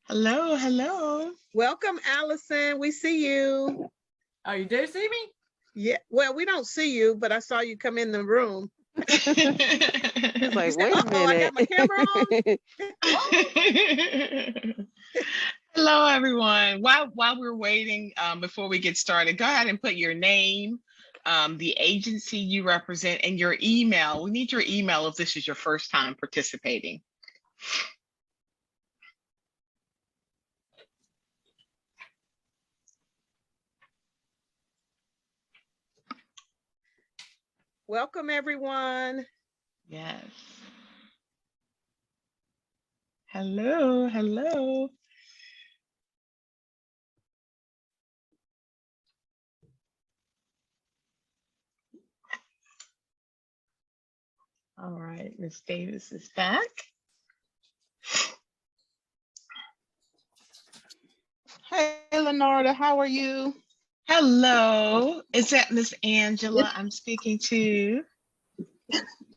Hello, hello. Welcome, Allison. We see you. Oh, you do see me? Yeah. Well, we don't see you, but I saw you come in the room. He's like, wait a I got my minute. camera on. Hello, everyone. While we're waiting, before we get started, go ahead and put your name, the agency you represent, and your email. We need your email if this is your first time participating. Welcome, everyone. Yes. Hello, hello. All right, Miss Davis is back. Hey, Lenarda, how are you? Hello, is that Miss Angela I'm speaking to?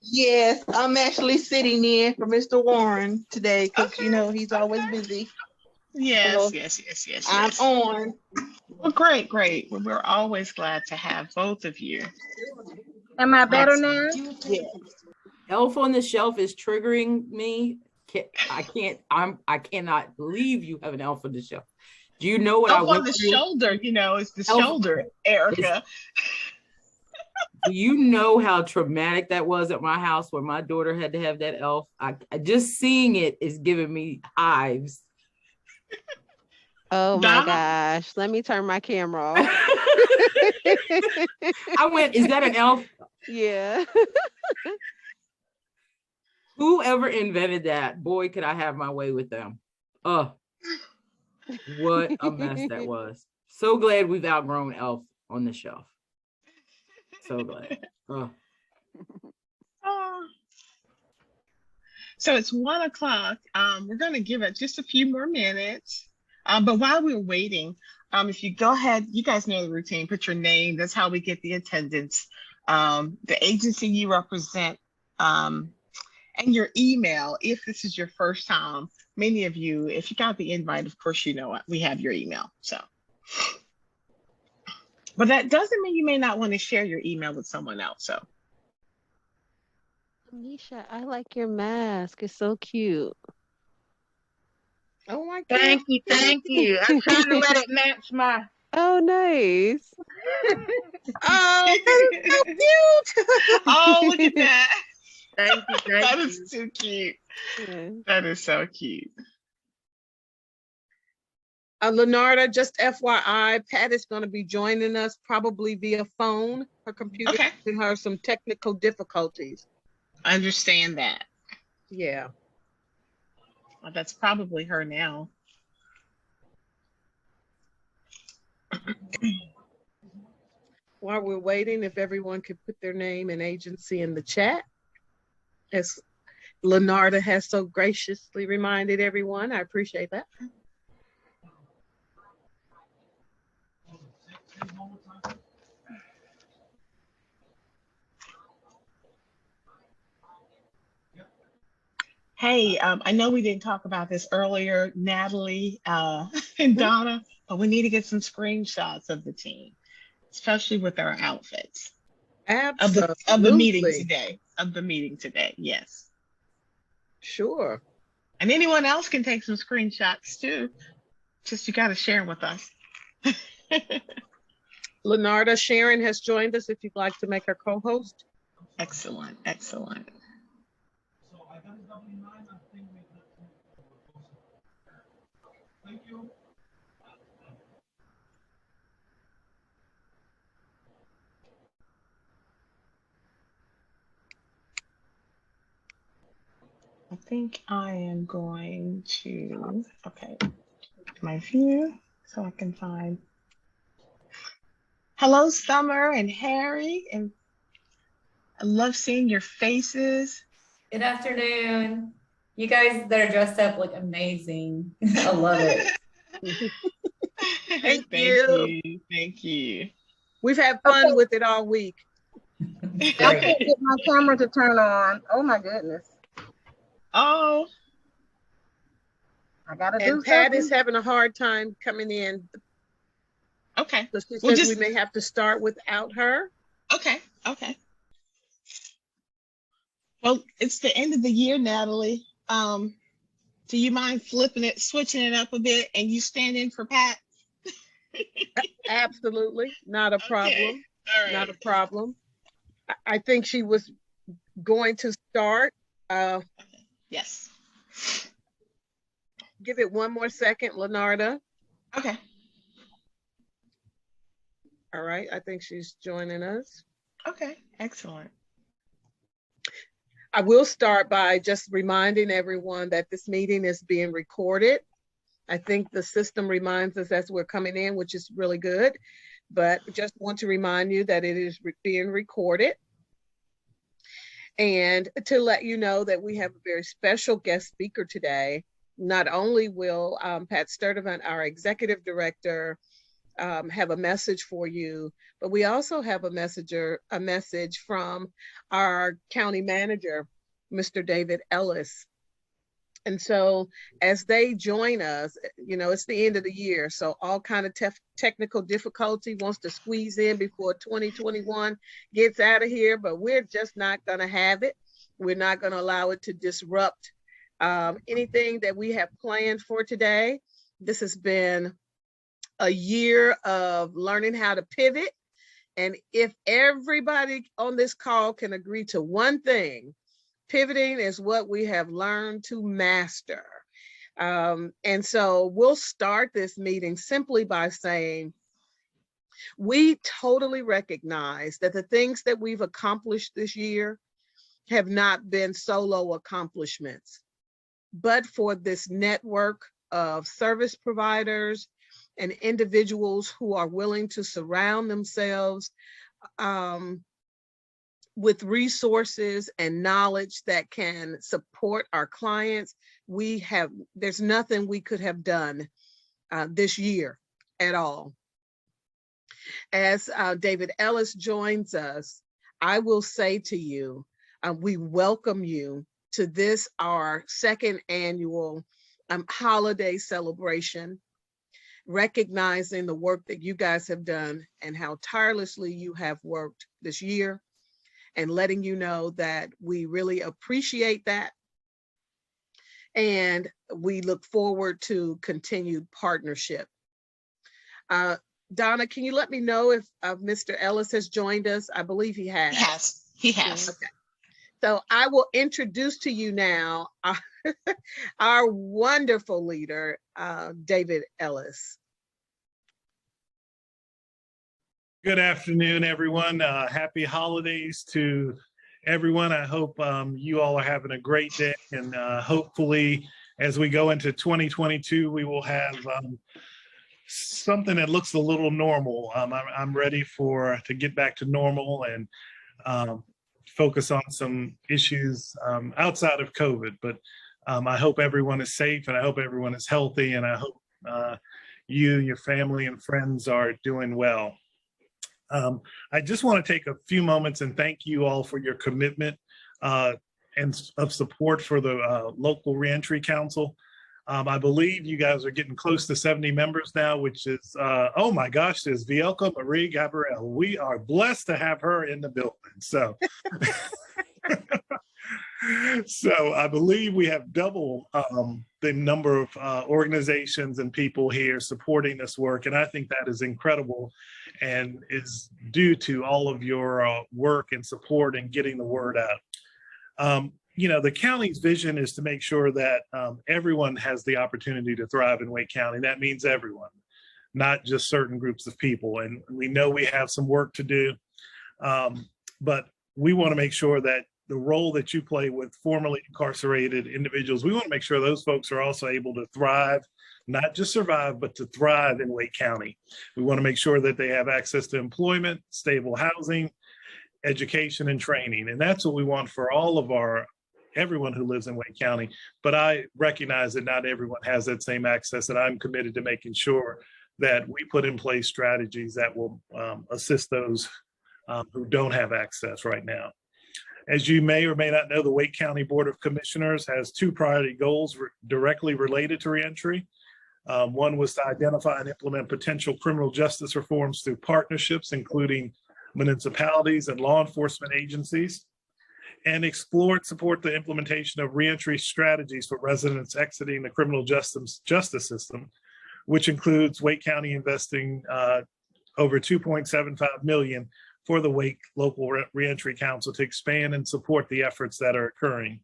Yes, I'm actually sitting in for Mr. Warren today because he's always busy. Yes, So yes. I'm on. Well, great. Well, we're always glad to have both of you. Am I better now? Yeah. Elf on the Shelf is triggering me. I cannot believe you have an elf on the shelf. Do you know what I went on the through? shoulder, it's the shoulder, Erica. Do you know how traumatic that was at my house when my daughter had to have that elf? I just seeing it is giving me hives. Oh my gosh. Let me turn my camera off. I went, is that an elf? Yeah. Whoever invented that, boy, could I have my way with them. Oh, what a mess that was. So glad we've outgrown Elf on the Shelf. So glad. Oh. So it's 1 o'clock. We're going to give it just a few more minutes. But while we're waiting, if you go ahead, you guys know the routine, put your name. That's how we get the attendance. The agency you represent, and your email, if this is your first time. Many of you, if you got the invite, of course, you know we have your email. So, but that doesn't mean you may not want to share your email with someone else. So, Nisha, I like your mask. It's so cute. Oh my God. Thank you. I'm trying to let it match my. Oh, nice. Oh, that is so cute. oh, look at that. Thank you. That is too cute. Yeah. That is so cute. Lenarda, just FYI, Pat is going to be joining us probably via phone. Her computer Okay. giving her some technical difficulties. I understand that. Yeah. Well, that's probably her now. While we're waiting, if everyone could put their name and agency in the chat, as Lenarda has so graciously reminded everyone, I appreciate that. Hey, I know we didn't talk about this earlier, Natalie and Donna, but we need to get some screenshots of the team, especially with our outfits. Absolutely. Of the meeting today. Of the meeting today, yes. Sure. And anyone else can take some screenshots too. Just you got to share them with us. Lenarda, Sharon has joined us if you'd like to make her co-host. Excellent. Thank you. I think I am going to, my view so I can find. Hello, Summer and Harry, and I love seeing your faces. Good afternoon. You guys that are dressed up look amazing. I love it. Thank you. Thank you. We've had fun with it all week. I can't get my camera to turn on. Oh my goodness. Oh. I gotta And do Pat is something. having a hard time coming in. Okay. So she We'll says we just may have to start without her. okay. Okay. Well, it's the end of the year, Natalie. Do you mind flipping it, switching it up a bit, and you stand in for Pat? Absolutely. Not a Okay. problem. All Not right. a problem. I think she was going to start. Yes. Give it one more second, Lenarda. Okay. All right. I think she's joining us. Okay. Excellent. I will start by just reminding everyone that this meeting is being recorded. I think the system reminds us as we're coming in, which is really good, but just want to remind you that it is being recorded. And to let you know that we have a very special guest speaker today. Not only will Pat Sturdivant, our executive director, have a message for you, but we also have a message from our county manager, Mr. David Ellis. And so as they join us, it's the end of the year, so all kind of technical difficulty wants to squeeze in before 2021 gets out of here, but we're just not going to have it. We're not going to allow it to disrupt anything that we have planned for today. This has been a year of learning how to pivot. And if everybody on this call can agree to one thing, pivoting is what we have learned to master. And so we'll start this meeting simply by saying, we totally recognize that the things that we've accomplished this year have not been solo accomplishments, but for this network of service providers and individuals who are willing to surround themselves with resources and knowledge that can support our clients. There's nothing we could have done this year at all. As David Ellis joins us, I will say to you, we welcome you to this, our second annual holiday celebration, recognizing the work that you guys have done and how tirelessly you have worked this year, and letting you know that we really appreciate that. And we look forward to continued partnership. Donna, can you let me know if Mr. Ellis has joined us? I believe he has. He has. He has. Okay. So I will introduce to you now our wonderful leader, David Ellis. Good afternoon, everyone. Happy holidays to everyone. I hope you all are having a great day, and hopefully as we go into 2022, we will have something that looks a little normal. I'm ready to get back to normal and focus on some issues outside of COVID, but I hope everyone is safe, and I hope everyone is healthy, and I hope you, your family, and friends are doing well. I just want to take a few moments and thank you all for your commitment and of support for the local Reentry Council. I believe you guys are getting close to 70 members now, which is, oh my gosh, there's Vielka Marie Gabrielle. We are blessed to have her in the building. So, so I believe we have double the number of organizations and people here supporting this work. And I think that is incredible and is due to all of your work and support and getting the word out. The county's vision is to make sure that everyone has the opportunity to thrive in Wake County. That means everyone, not just certain groups of people. And we know we have some work to do, but we want to make sure that the role that you play with formerly incarcerated individuals, we want to make sure those folks are also able to thrive, not just survive, but to thrive in Wake County. We want to make sure that they have access to employment, stable housing, education, and training. And that's what we want for all of everyone who lives in Wake County. But I recognize that not everyone has that same access, and I'm committed to making sure that we put in place strategies that will assist those who don't have access right now. As you may or may not know, the Wake County Board of Commissioners has two priority goals directly related to reentry. One was to identify and implement potential criminal justice reforms through partnerships, including municipalities and law enforcement agencies, and explore and support the implementation of reentry strategies for residents exiting the criminal justice system, which includes Wake County investing over $2.75 million for the Wake Local Reentry Council to expand and support the efforts that are occurring.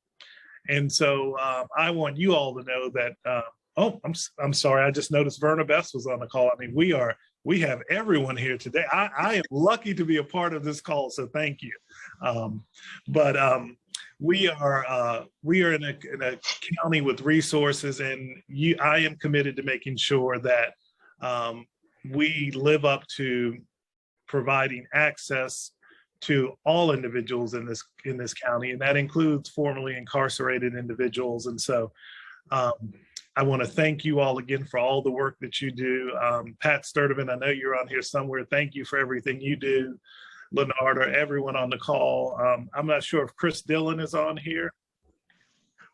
And so I want you all to know that, I'm sorry, I just noticed Verna Best was on the call. I mean, we have everyone here today. I am lucky to be a part of this call, so thank you. We are in a county with resources, and I am committed to making sure that we live up to providing access to all individuals in this county, and that includes formerly incarcerated individuals. And so I want to thank you all again for all the work that you do. Pat Sturdivant, I know you're on here somewhere. Thank you for everything you do. Leonardo, everyone on the call. I'm not sure if Chris Dillon is on here,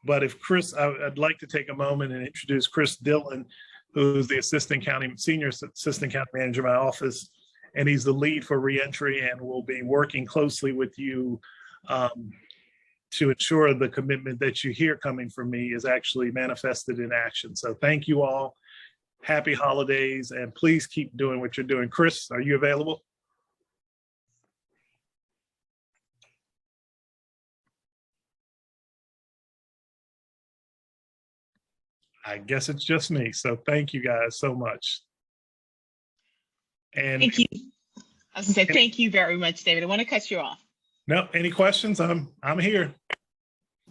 but if Chris, I'd like to take a moment and introduce Chris Dillon, who's the senior assistant county manager of my office. And he's the lead for reentry and will be working closely with you to ensure the commitment that you hear coming from me is actually manifested in action. So thank you all. Happy holidays, and please keep doing what you're doing. Chris, are you available? I guess it's just me. So thank you guys so much. And thank you. I was gonna say thank you very much, David. I want to cut you off. No, any questions? I'm here.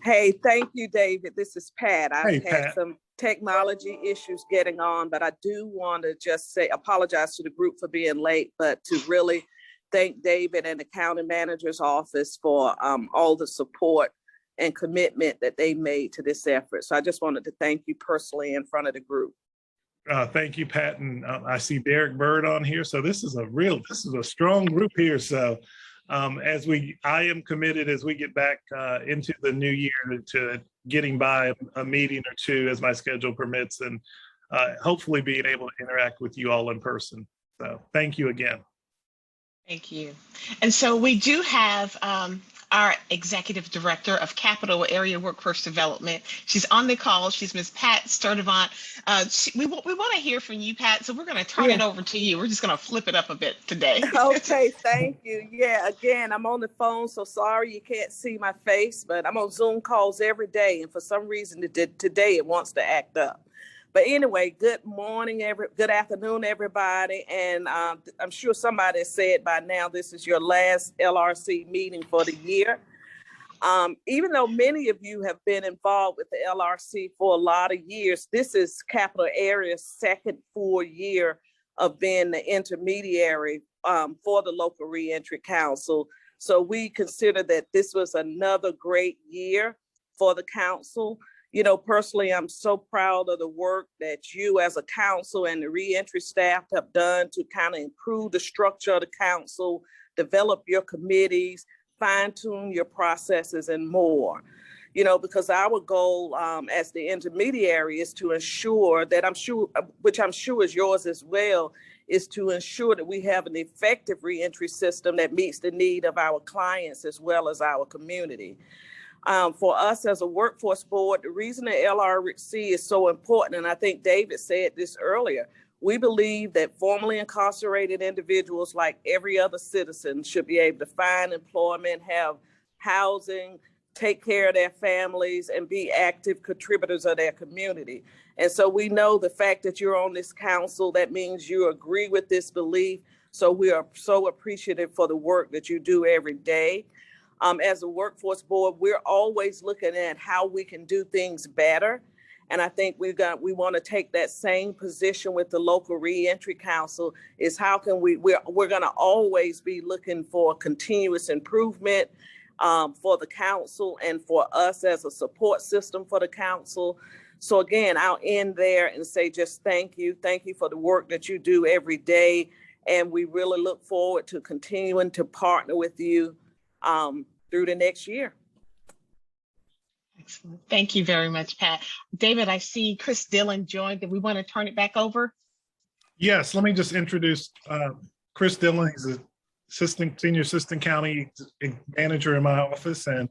Hey, thank you, David. This is Pat. I've had Pat. some technology issues getting on, but I do want to just say, apologize to the group for being late, but to really thank David and the county manager's office for all the support and commitment that they made to this effort. So I just wanted to thank you personally in front of the group. Thank you, Pat. And I see Derek Bird on here. So this is a strong group here. So I am committed as we get back into the new year to getting by a meeting or two as my schedule permits, and hopefully being able to interact with you all in person. So thank you again. Thank you. And so we do have our Executive Director of Capital Area Workforce Development. She's on the call. She's Ms. Pat Sturdivant. We want to hear from you, Pat, so we're going to turn it over to you. We're just going to flip it up a bit today. Okay, thank you. Yeah, again, I'm on the phone, so sorry you can't see my face, but I'm on Zoom calls every day, and for some reason today it wants to act up. But anyway, good morning, good afternoon, everybody. And I'm sure somebody said by now, this is your last LRC meeting for the year. Even though many of you have been involved with the LRC for a lot of years, this is Capital Area's second full year of being the intermediary for the Local Reentry Council. So we consider that this was another great year for the council. You know, personally, I'm so proud of the work that you as a council and the reentry staff have done to kind of improve the structure of the council, develop your committees, fine tune your processes and more. You know, because our goal as the intermediary is to ensure that which I'm sure is yours as well, is to ensure that we have an effective reentry system that meets the need of our clients as well as our community. For us as a workforce board, the reason the LRC is so important, and I think David said this earlier, we believe that formerly incarcerated individuals, like every other citizen, should be able to find employment, have housing, take care of their families, and be active contributors of their community. And so we know the fact that you're on this council, that means you agree with this belief. So we are so appreciative for the work that you do every day. As a workforce board, we're always looking at how we can do things better. And I think we want to take that same position with the Local Reentry Council, is how can we're going to always be looking for continuous improvement for the council and for us as a support system for the council. So again, I'll end there and say just thank you. Thank you for the work that you do every day. And we really look forward to continuing to partner with you through the next year. Excellent. Thank you very much, Pat. David, I see Chris Dillon joined. Do we want to turn it back over? Yes, let me just introduce Chris Dillon. He's a senior assistant county manager in my office, and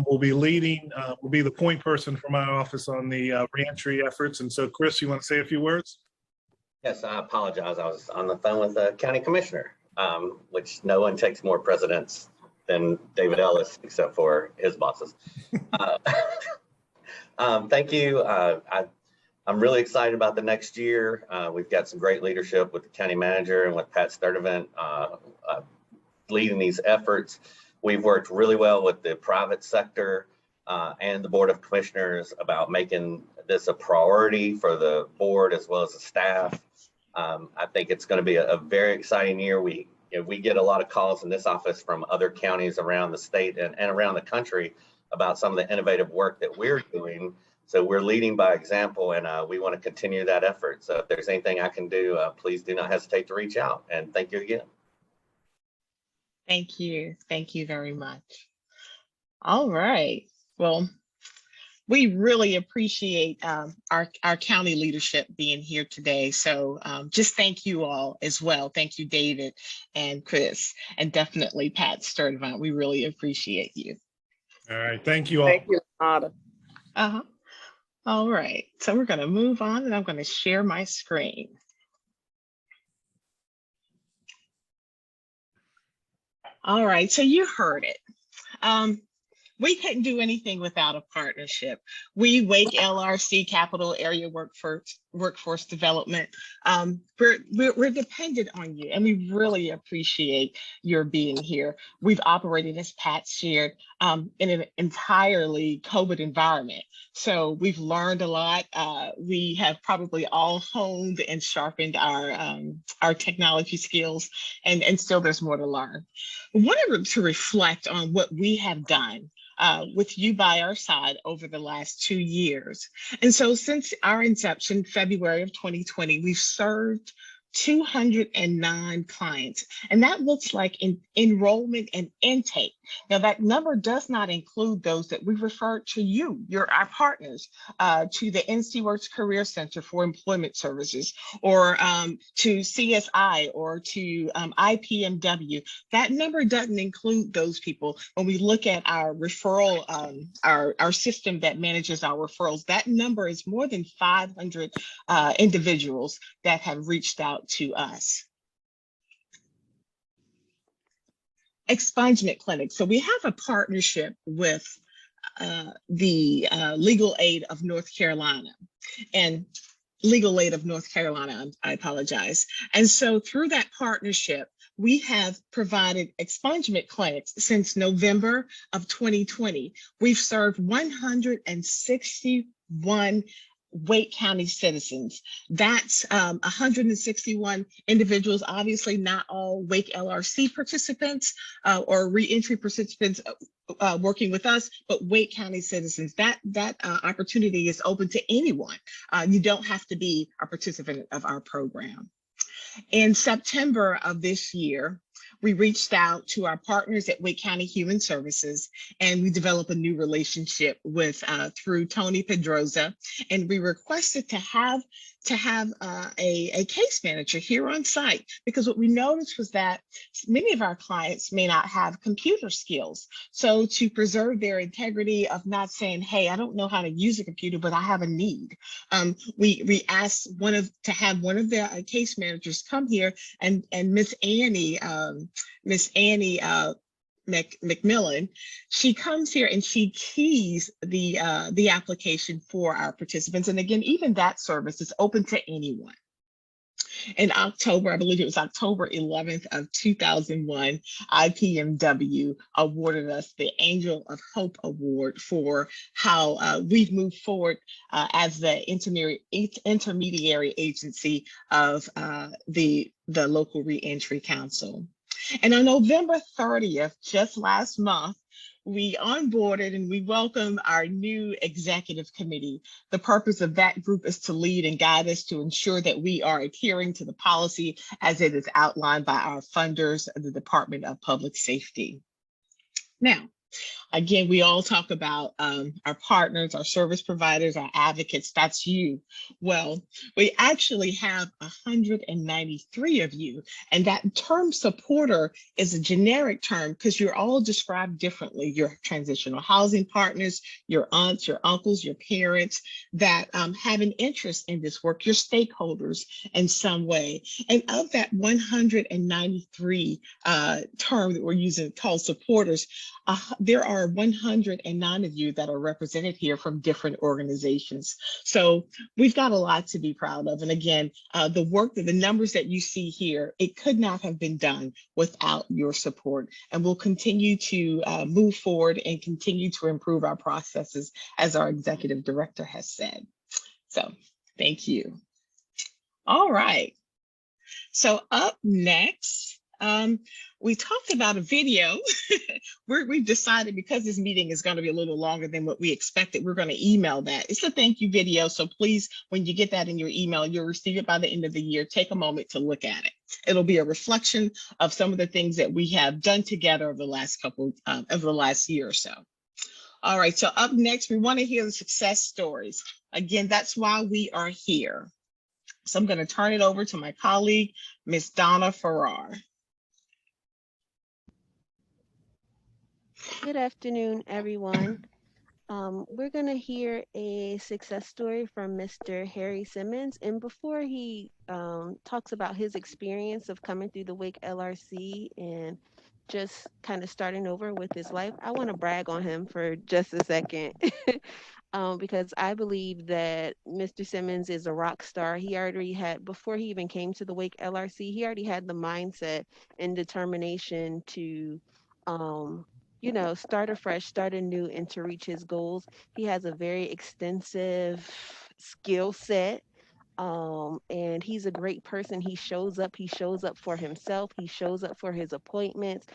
will be leading, will be the point person for my office on the reentry efforts. And so, Chris, you want to say a few words? Yes, I apologize. I was on the phone with the county commissioner, which no one takes more precedence than David Ellis, except for his bosses. Thank you. I'm really excited about the next year. We've got some great leadership with the county manager and with Pat Sturdivant leading these efforts. We've worked really well with the private sector and the Board of Commissioners about making this a priority for the board as well as the staff. I think it's going to be a very exciting year. We get a lot of calls in this office from other counties around the state and around the country about some of the innovative work that we're doing. So we're leading by example, and we want to continue that effort. So if there's anything I can do, please do not hesitate to reach out. And thank you again. Thank you. Thank you very much. All right. Well, we really appreciate our county leadership being here today. So just thank you all as well. Thank you, David and Chris, and definitely Pat Sturdivant. We really appreciate you. All right. Thank you all. Thank you, Anna. All right. So we're going to move on, and I'm going to share my screen. All right. So you heard it. We couldn't do anything without a partnership. We, Wake LRC Capital Area Workforce Development, we're dependent on you, and we really appreciate your being here. We've operated, as Pat shared, in an entirely COVID environment. So we've learned a lot. We have probably all honed and sharpened our technology skills, and still there's more to learn. I wanted to reflect on what we have done with you by our side over the last 2 years. And so since our inception, February of 2020, we've served 209 clients, and that looks like enrollment and intake. Now, that number does not include those that we referred to you, our partners, to the NC Works Career Center for Employment Services, or to CSI, or to IPMW. That number doesn't include those people. When we look at our referral, our system that manages our referrals, that number is more than 500 individuals that have reached out to us. Expungement clinics. So we have a partnership with the Legal Aid of North Carolina, and Legal Aid of North Carolina, I apologize. And so through that partnership, we have provided expungement clinics since November of 2020. We've served 161 Wake County citizens. That's 161 individuals, obviously not all Wake LRC participants or reentry participants working with us, but Wake County citizens. That opportunity is open to anyone. You don't have to be a participant of our program. In September of this year, we reached out to our partners at Wake County Human Services, and we developed a new relationship with through Tony Pedroza, and we requested to have a case manager here on site, because what we noticed was that many of our clients may not have computer skills. So to preserve their integrity of not saying, hey, I don't know how to use a computer, but I have a need, we asked to have one of the case managers come here, and Miss Annie McMillan, she comes here and she keys the application for our participants. And again, even that service is open to anyone. In October, I believe it was October 11th of 2001, IPMW awarded us the Angel of Hope Award for how we've moved forward as the intermediary agency of the local reentry council. And on November 30th, just last month, we onboarded and we welcomed our new executive committee. The purpose of that group is to lead and guide us to ensure that we are adhering to the policy as it is outlined by our funders, the Department of Public Safety. Now, Again, we all talk about our partners, our service providers, our advocates. That's you. Well, we actually have 193 of you. And that term supporter is a generic term because you're all described differently. Your transitional housing partners, your aunts, your uncles, your parents that have an interest in this work, your stakeholders in some way. And of that 193 term that we're using called supporters, there are 109 of you that are represented here from different organizations. So we've got a lot to be proud of. And again, the work, the numbers that you see here, it could not have been done without your support. And we'll continue to move forward and continue to improve our processes, as our executive director has said. So thank you. All right. So up next, we talked about a video. We've decided, because this meeting is going to be a little longer than what we expected, we're going to email that. It's a thank you video. So please, when you get that in your email, you'll receive it by the end of the year. Take a moment to look at it. It'll be a reflection of some of the things that we have done together over the last year or so. All right, so up next, we want to hear the success stories. Again, that's why we are here. So I'm going to turn it over to my colleague, Ms. Donna Farrar. Good afternoon, everyone. We're going to hear a success story from Mr. Harry Simmons. And before he talks about his experience of coming through the Wake LRC and just kind of starting over with his life, I want to brag on him for just a second. Because I believe that Mr. Simmons is a rock star. He already had, before he even came to the Wake LRC, he already had the mindset and determination to, start afresh, start anew, and to reach his goals. He has a very extensive skill set. And he's a great person. He shows up for himself, he shows up for his appointments.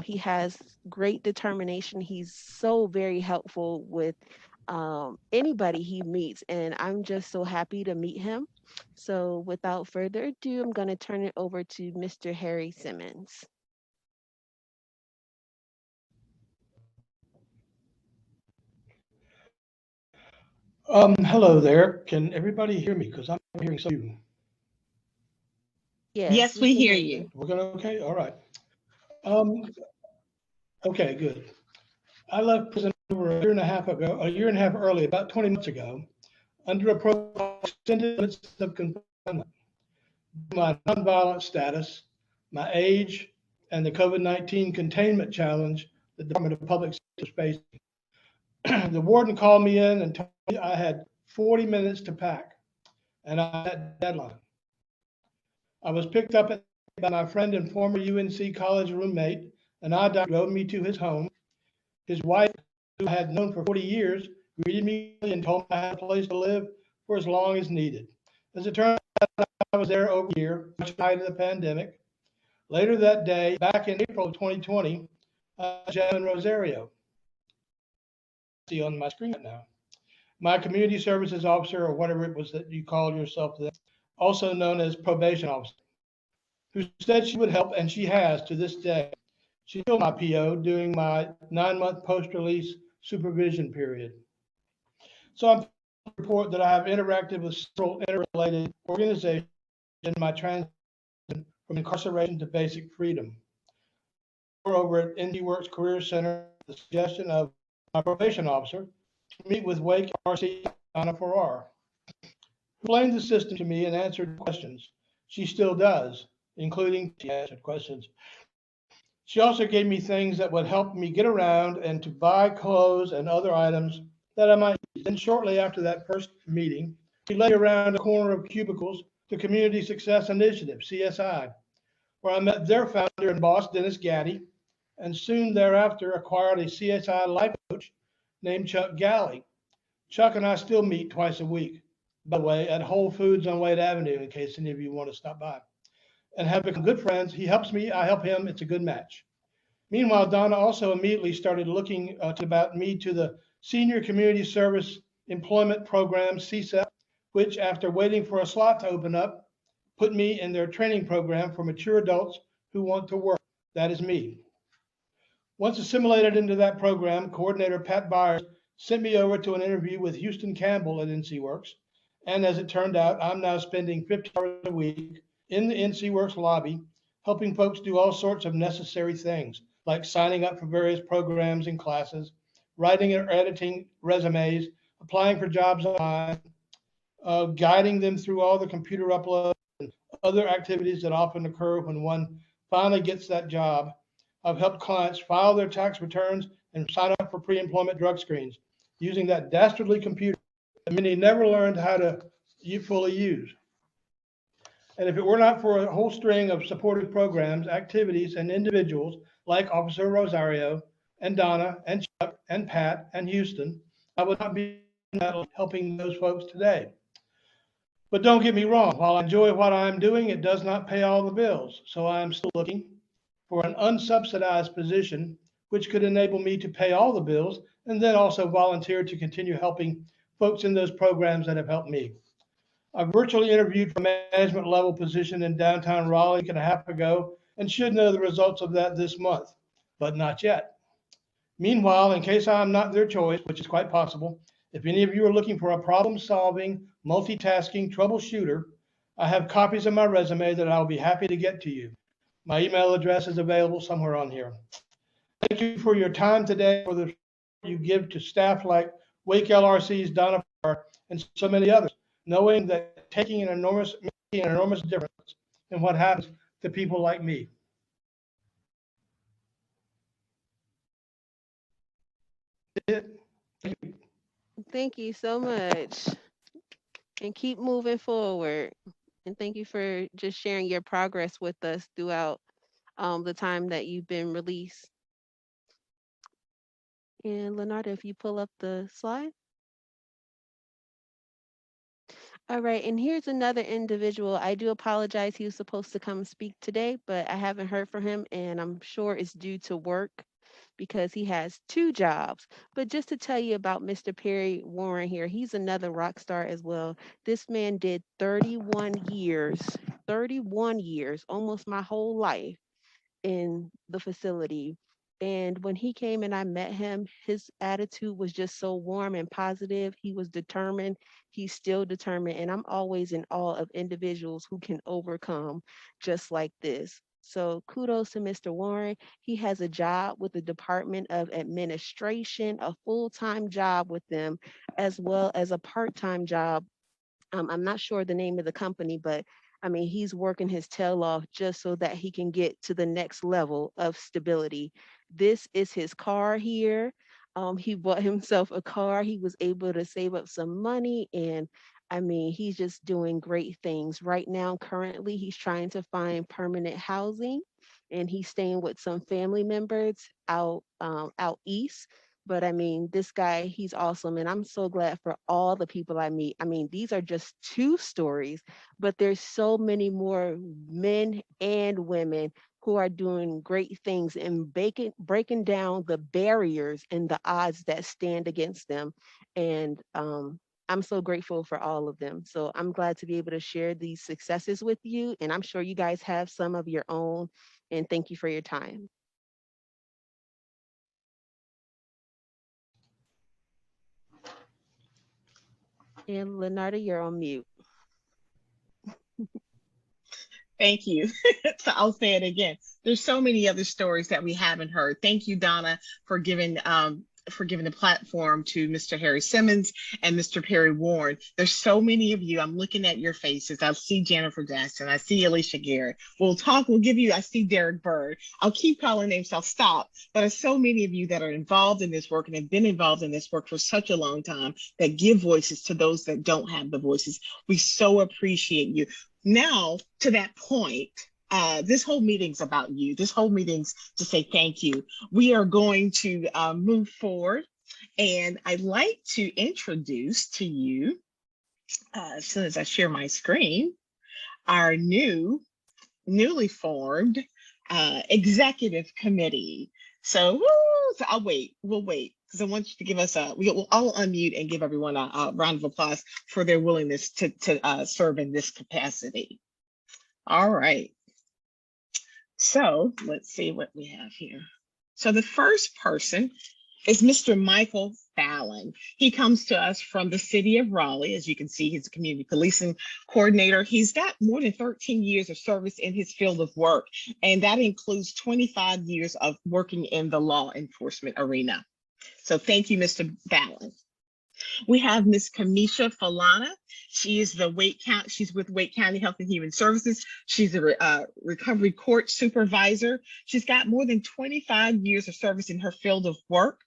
He has great determination. He's so very helpful with anybody he meets, and I'm just so happy to meet him. So without further ado, I'm going to turn it over to Mr. Harry Simmons. Hello there. Can everybody hear me? Because I'm hearing some of you. Yes, we hear you. We're going okay? All right. Okay, good. I left prison over a year and a half early, about 20 months ago, under a protocol extended limits of confinement. My nonviolent status, my age, and the COVID-19 containment challenge the Department of Public Safety is facing. The warden called me in and told me I had 40 minutes to pack, and I had a deadline. I was picked up by my friend and former UNC college roommate, and I drove me to his home. His wife, who I had known for 40 years, greeted me and told me I had a place to live for as long as needed. As it turned out, I was there over a year, much height of the pandemic. Later that day, back in April of 2020, I was in Rosario. See on my screen right now. My community services officer, or whatever it was that you called yourself then, also known as probation officer, who said she would help, and she has to this day. She filled my PO during my 9-month post-release supervision period. So I'm pleased to report that I have interacted with several interrelated organizations in my transition from incarceration to basic freedom. Over at ND Works Career Center, the suggestion of my probation officer to meet with Wake RC Anna Farrar, who explained the system to me and answered questions. She still does, including she answered questions. She also gave me things that would help me get around and to buy clothes and other items that I might use. And shortly after that first meeting, she led me around a corner of cubicles to Community Success Initiative, CSI, where I met their founder and boss, Dennis Gaddy, and soon thereafter acquired a CSI life coach named Chuck Galley. Chuck and I still meet twice a week, by the way, at Whole Foods on Wade Avenue, in case any of you want to stop by, and have become good friends. He helps me, I help him. It's a good match. Meanwhile, Donna also immediately started looking about me to the Senior Community Service Employment Program, CSEP, which, after waiting for a slot to open up, put me in their training program for mature adults who want to work. That is me. Once assimilated into that program, coordinator Pat Byers sent me over to an interview with Houston Campbell at NC Works. And as it turned out, I'm now spending 50 hours a week in the NC Works lobby, helping folks do all sorts of necessary things, like signing up for various programs and classes, writing or editing resumes, applying for jobs online, guiding them through all the computer uploads and other activities that often occur when one finally gets that job. I've helped clients file their tax returns and sign up for pre-employment drug screens using that dastardly computer that many never learned how to fully use. And if it were not for a whole string of supportive programs, activities, and individuals like Officer Rosario and Donna and Chuck and Pat and Houston, I would not be helping those folks today. But don't get me wrong, while I enjoy what I'm doing, it does not pay all the bills. So I'm still looking for an unsubsidized position, which could enable me to pay all the bills and then also volunteer to continue helping folks in those programs that have helped me. I virtually interviewed for a management level position in downtown Raleigh a week and a half ago and should know the results of that this month, but not yet. Meanwhile, in case I'm not their choice, which is quite possible, if any of you are looking for a problem-solving, multitasking troubleshooter, I have copies of my resume that I'll be happy to get to you. My email address is available somewhere on here. Thank you for your time today, for the support you give to staff like Wake LRC's Donna and so many others, knowing that making an enormous difference in what happens to people like me. Thank you so much. And keep moving forward. And thank you for just sharing your progress with us throughout the time that you've been released. And Leonardo, if you pull up the slide. All right, and here's another individual. I do apologize. He was supposed to come speak today, but I haven't heard from him, and I'm sure it's due to work because he has 2 jobs. But just to tell you about Mr. Perry Warren here, he's another rock star as well. This man did 31 years, almost my whole life in the facility. And when he came and I met him, his attitude was just so warm and positive. He was determined. He's still determined. And I'm always in awe of individuals who can overcome just like this. So kudos to Mr. Warren. He has a job with the Department of Administration, a full-time job with them, as well as a part-time job. I'm not sure the name of the company, but I mean, he's working his tail off just so that he can get to the next level of stability. This is his car here. He bought himself a car. He was able to save up some money, and I mean, he's just doing great things. Right now, currently, he's trying to find permanent housing, and he's staying with some family members out east. But I mean, this guy, he's awesome. And I'm so glad for all the people I meet. I mean, these are just 2 stories, but there's so many more men and women who are doing great things and breaking down the barriers and the odds that stand against them. And I'm so grateful for all of them. So I'm glad to be able to share these successes with you. And I'm sure you guys have some of your own. And thank you for your time. And Leonardo, you're on mute. Thank you. So I'll say it again. There's so many other stories that we haven't heard. Thank you, Donna, for giving the platform to Mr. Harry Simmons and Mr. Perry Warren. There's so many of you. I'm looking at your faces. I see Jennifer Jackson. I see Alicia Garrett. I see Derek Bird. I'll keep calling names. I'll stop. But there's so many of you that are involved in this work and have been involved in this work for such a long time that give voices to those that don't have the voices. We so appreciate you. Now, to that point, this whole meeting's about you. This whole meeting's to say thank you. We are going to move forward, and I'd like to introduce to you, as soon as I share my screen, our newly formed executive committee. So I'll wait. We'll wait because I want you to give us we'll all unmute and give everyone a round of applause for their willingness to serve in this capacity. All right. So let's see what we have here. So the first person is Mr. Michael Fallon. He comes to us from the city of Raleigh. As you can see, he's a community policing coordinator. He's got more than 13 years of service in his field of work, and that includes 25 years of working in the law enforcement arena. So thank you, Mr. Fallon. We have Miss Kamisha Falana. She is she's with Wake County Health and Human Services. She's a recovery court supervisor. She's got more than 25 years of service in her field of work.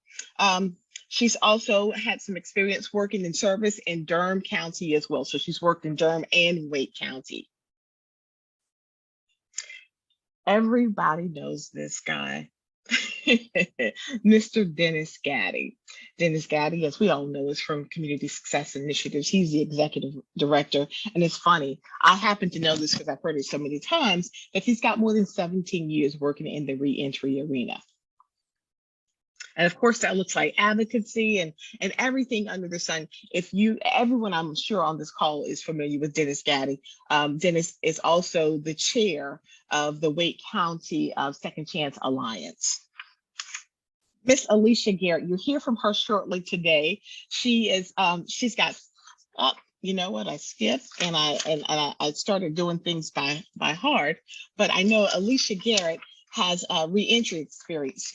She's also had some experience working in service in Durham County as well. So she's worked in Durham and Wake County. Everybody knows this guy. Mr. Dennis Gaddy. Dennis Gaddy, as we all know, is from Community Success Initiatives. He's the executive director. And it's funny, I happen to know this because I've heard it so many times, that he's got more than 17 years working in the reentry arena. And of course, that looks like advocacy and everything under the sun. Everyone I'm sure on this call is familiar with Dennis Gaddy. Dennis is also the chair of the Wake County Second Chance Alliance. Miss Alicia Garrett, you'll hear from her shortly today. She's got, oh, you know what? I skipped and I started doing things by heart, but I know Alicia Garrett has reentry experience,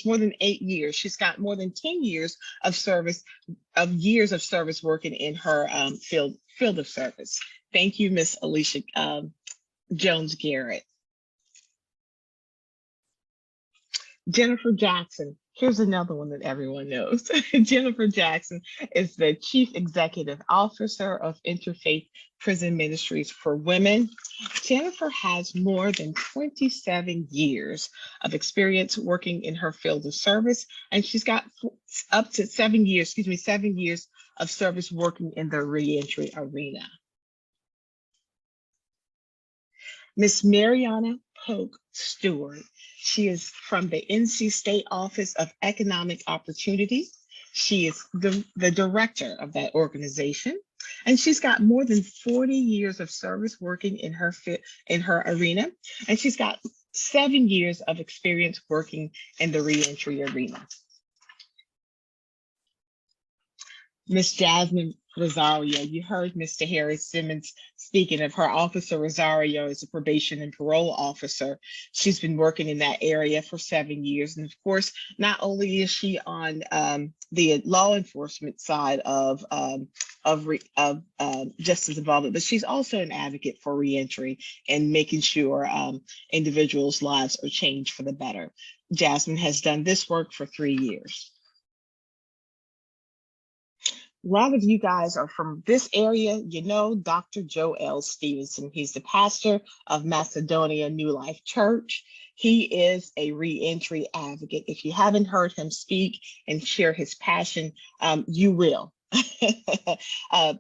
more than 8 years. She's got more than 10 years of service working in her field of service. Thank you, Miss Alicia Jones Garrett. Jennifer Jackson. Here's another one that everyone knows. Jennifer Jackson is the Chief Executive Officer of Interfaith Prison Ministries for Women. Jennifer has more than 27 years of experience working in her field of service, and she's got up to 7 years of service working in the reentry arena. Miss Mariana Polk Stewart. She is from the NC State Office of Economic Opportunity. She is the director of that organization, and she's got more than 40 years of service working in her arena, and she's got 7 years of experience working in the reentry arena. Miss Jasmine Rosario, you heard Mr. Harry Simmons speaking of her. Officer Rosario is a probation and parole officer. She's been working in that area for 7 years. And of course, not only is she on the law enforcement side of justice involvement, but she's also an advocate for reentry and making sure individuals' lives are changed for the better. Jasmine has done this work for 3 years. A lot of you guys are from this area. You know Dr. Joe L. Stevenson. He's the pastor of Macedonia New Life Church. He is a reentry advocate. If you haven't heard him speak and share his passion, you will.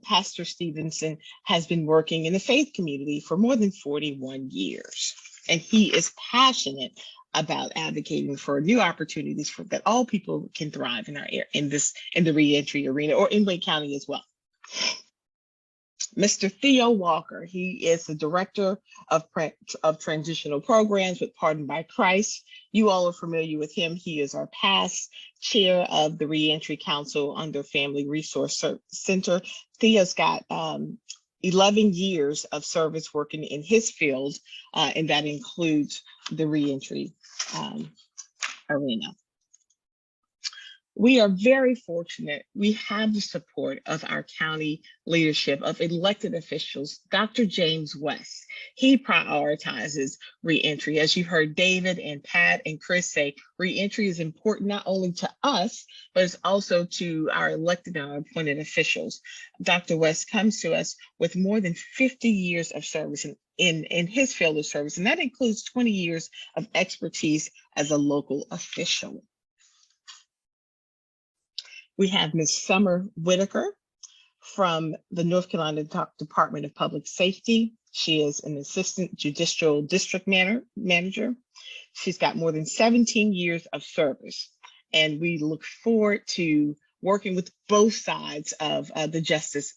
Pastor Stevenson has been working in the faith community for more than 41 years, and he is passionate about advocating for new opportunities for that all people can thrive in the reentry arena, or in Wake County as well. Mr. Theo Walker, he is the director of transitional programs with Pardoned by Christ. You all are familiar with him. He is our past chair of the Reentry Council under Family Resource Center. Theo's got 11 years of service working in his field, and that includes the reentry arena. We are very fortunate. We have the support of our county leadership, of elected officials. Dr. James West, he prioritizes reentry. As you heard David and Pat and Chris say, reentry is important not only to us, but it's also to our elected and our appointed officials. Dr. West comes to us with more than 50 years of service in his field of service, and that includes 20 years of expertise as a local official. We have Ms. Summer Whitaker from the North Carolina Department of Public Safety. She is an assistant judicial district manager. She's got more than 17 years of service, and we look forward to working with both sides of the justice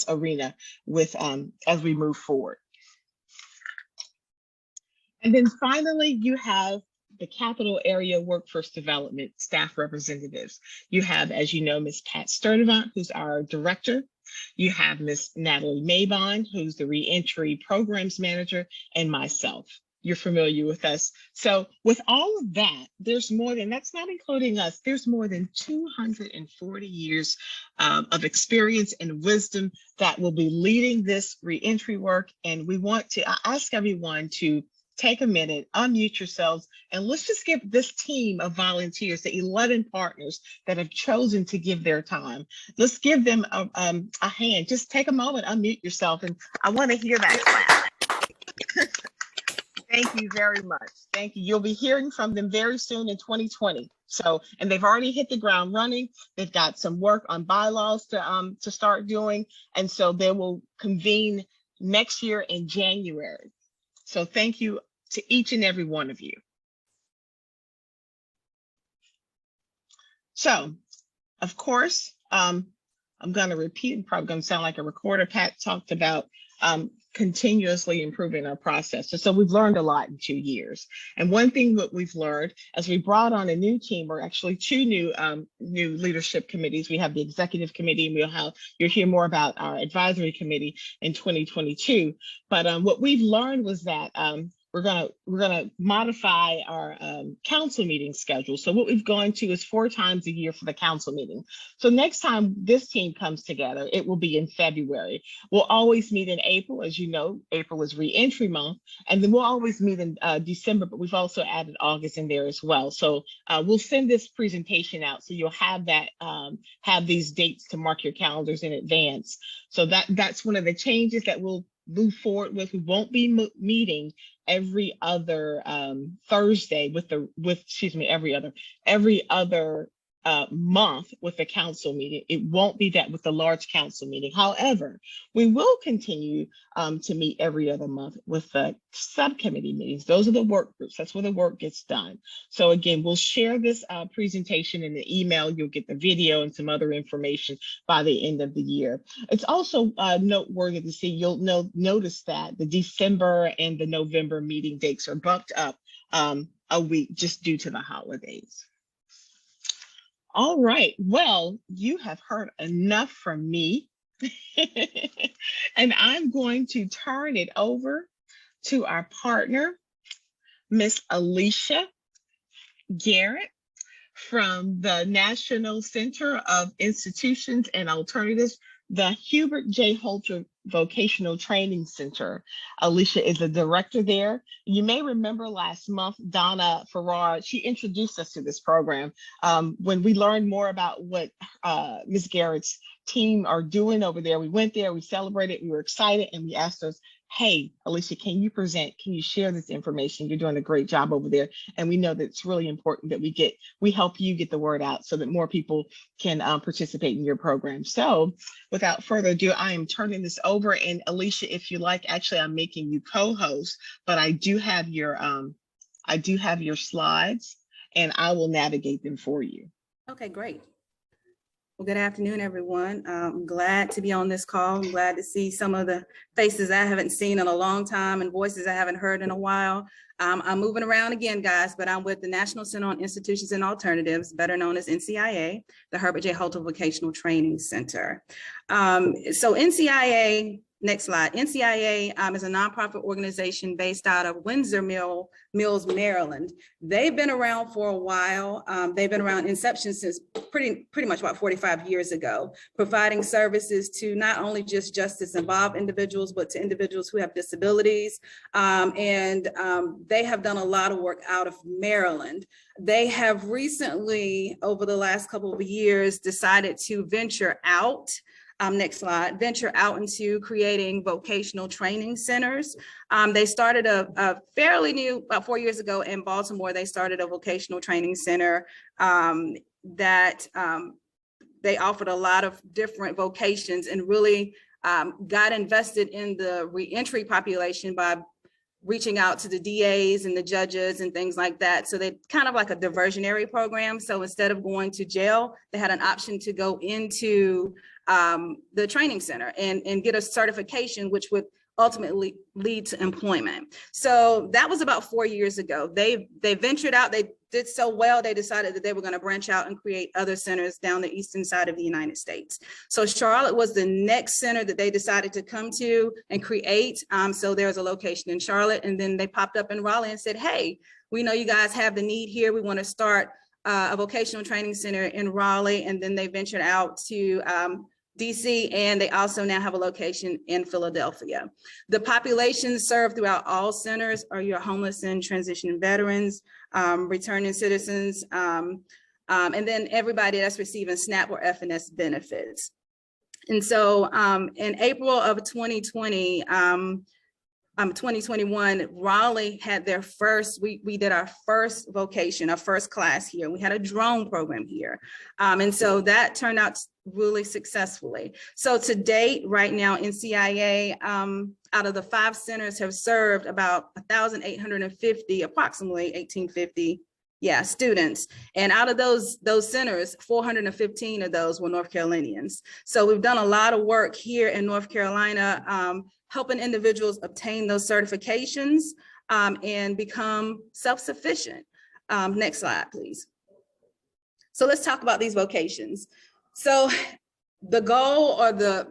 arena as we move forward. And then finally, you have the Capital Area Workforce Development staff representatives. You have, as you know, Ms. Pat Sturdivant, who's our director. You have Ms. Natalie Maybon, who's the Reentry Programs Manager, and myself. You're familiar with us. So with all of that, there's more than, that's not including us, there's more than 240 years of experience and wisdom that will be leading this reentry work. And we want to ask everyone to take a minute, unmute yourselves, and let's just give this team of volunteers, the 11 partners that have chosen to give their time. Let's give them a hand. Just take a moment, unmute yourself, and I want to hear that clap. Thank you very much. Thank you. You'll be hearing from them very soon in 2020. So, and they've already hit the ground running. They've got some work on bylaws to start doing, and so they will convene next year in January. So thank you to each and every one of you. So, of course, I'm going to repeat, I'm probably going to sound like a recorder. Pat talked about continuously improving our process. So we've learned a lot in 2 years. And one thing that we've learned as we brought on a new team, or actually two new leadership committees. We have the executive committee, and you'll hear more about our advisory committee in 2022. But what we've learned was that we're gonna modify our council meeting schedule. So what we've gone to is 4 times a year for the council meeting. So next time this team comes together, it will be in February. We'll always meet in April. As you know, April is reentry month, and then we'll always meet in December, but we've also added August in there as well. So we'll send this presentation out, so you'll have that, have these dates to mark your calendars in advance. So that's one of the changes that we'll move forward with. We won't be meeting every other Thursday every other month with the council meeting. It won't be that with the large council meeting. However, we will continue to meet every other month with the subcommittee meetings. Those are the work groups. That's where the work gets done. So again, we'll share this presentation in the email. You'll get the video and some other information by the end of the year. It's also noteworthy to see, you'll notice that the December and the November meeting dates are bumped up a week just due to the holidays. All right, well, you have heard enough from me, and I'm going to turn it over to our partner, Miss Alicia Garrett from the National Center of Institutions and Alternatives, the Hubert J. Holter Vocational Training Center. Alicia is a director there. You may remember last month, Donna Farrar, she introduced us to this program. When we learned more about what Ms. Garrett's team are doing over there, we went there, we celebrated, we were excited, and we asked us, hey, Alicia, can you share this information? You're doing a great job over there. And we know that it's really important that we help you get the word out so that more people can participate in your program. So without further ado, I am turning this over. And Alicia, if you like, actually, I'm making you co-host, but I do have your slides, and I will navigate them for you. Okay, great. Well, good afternoon, everyone. I'm glad to be on this call. I'm glad to see some of the faces I haven't seen in a long time and voices I haven't heard in a while. I'm moving around again, guys, but I'm with the National Center on Institutions and Alternatives, better known as NCIA, the Herbert J. Holter Vocational Training Center. So NCIA, next slide. NCIA is a nonprofit organization based out of Windsor Mills, Maryland. They've been around for a while. They've been around inception since pretty much about 45 years ago, providing services to not only just justice-involved individuals, but to individuals who have disabilities. They have done a lot of work out of Maryland. They have recently, over the last couple of years, decided to venture out. Next slide, venture out into creating vocational training centers. They started a fairly new, about 4 years ago in Baltimore, they started a vocational training center that they offered a lot of different vocations and really got invested in the reentry population by reaching out to the DAs and the judges and things like that. So they kind of like a diversionary program. So instead of going to jail, they had an option to go into the training center and get a certification, which would ultimately lead to employment. So that was about 4 years ago. They ventured out, they did so well, they decided that they were going to branch out and create other centers down the eastern side of the United States. So Charlotte was the next center that they decided to come to and create. So there's a location in Charlotte, and then they popped up in Raleigh and said, hey, we know you guys have the need here. We want to start a vocational training center in Raleigh. And then they ventured out to DC, and they also now have a location in Philadelphia. The populations served throughout all centers are your homeless and transition veterans, returning citizens, and then everybody that's receiving SNAP or FNS benefits. And so in April of 2021, Raleigh had their first, we did our first vocation, our first class here. We had a drone program here. And so that turned out really successfully. So to date, right now, NCIA, out of the 5 centers have served about 1,850, approximately 1,850, students. And out of those centers, 415 of those were North Carolinians. So we've done a lot of work here in North Carolina, helping individuals obtain those certifications and become self-sufficient. Next slide, please. So let's talk about these vocations. So the goal or the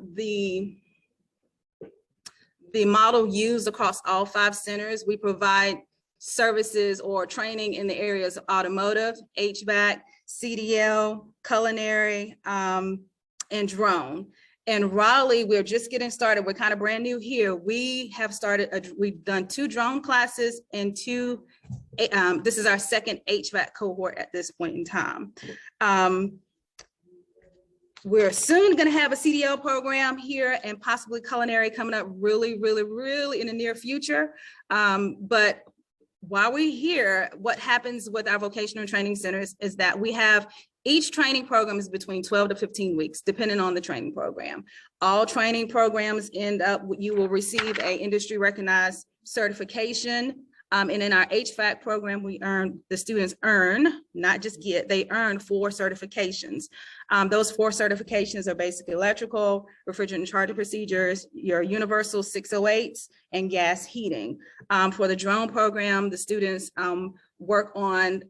model used across all 5 centers, we provide services or training in the areas of automotive, HVAC, CDL, culinary, and drone. In Raleigh, we're just getting started. We're kind of brand new here. We have started, we've done 2 drone classes and 2, this is our second HVAC cohort at this point in time. We're soon going to have a CDL program here and possibly culinary coming up really in the near future. But while we're here, what happens with our vocational training centers is that we have each training program is between 12 to 15 weeks, depending on the training program. All training programs end up, you will receive a industry recognized certification. And in our HVAC program, the students earn, not just get, they earn 4 certifications. Those 4 certifications are basically electrical, refrigerant and charger procedures, your universal 608s, and gas heating. For the drone program, the students work on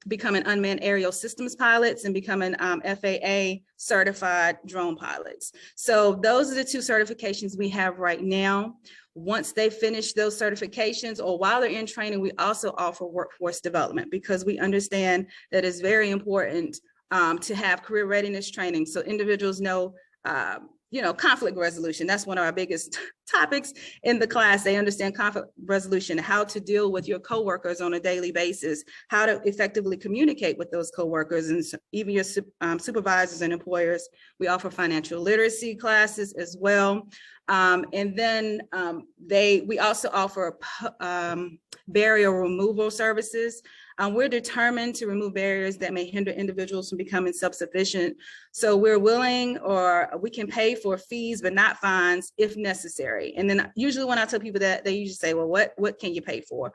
becoming unmanned aerial systems pilots and becoming FAA certified drone pilots. So those are the 2 certifications we have right now. Once they finish those certifications or while they're in training, we also offer workforce development because we understand that it's very important to have career readiness training. So individuals know, conflict resolution. That's one of our biggest topics in the class. They understand conflict resolution, how to deal with your coworkers on a daily basis, how to effectively communicate with those coworkers and even your supervisors and employers. We offer financial literacy classes as well. And then we also offer barrier removal services. We're determined to remove barriers that may hinder individuals from becoming self-sufficient. So we're willing, or we can pay for fees, but not fines if necessary. And then usually when I tell people that, they usually say, well, what can you pay for?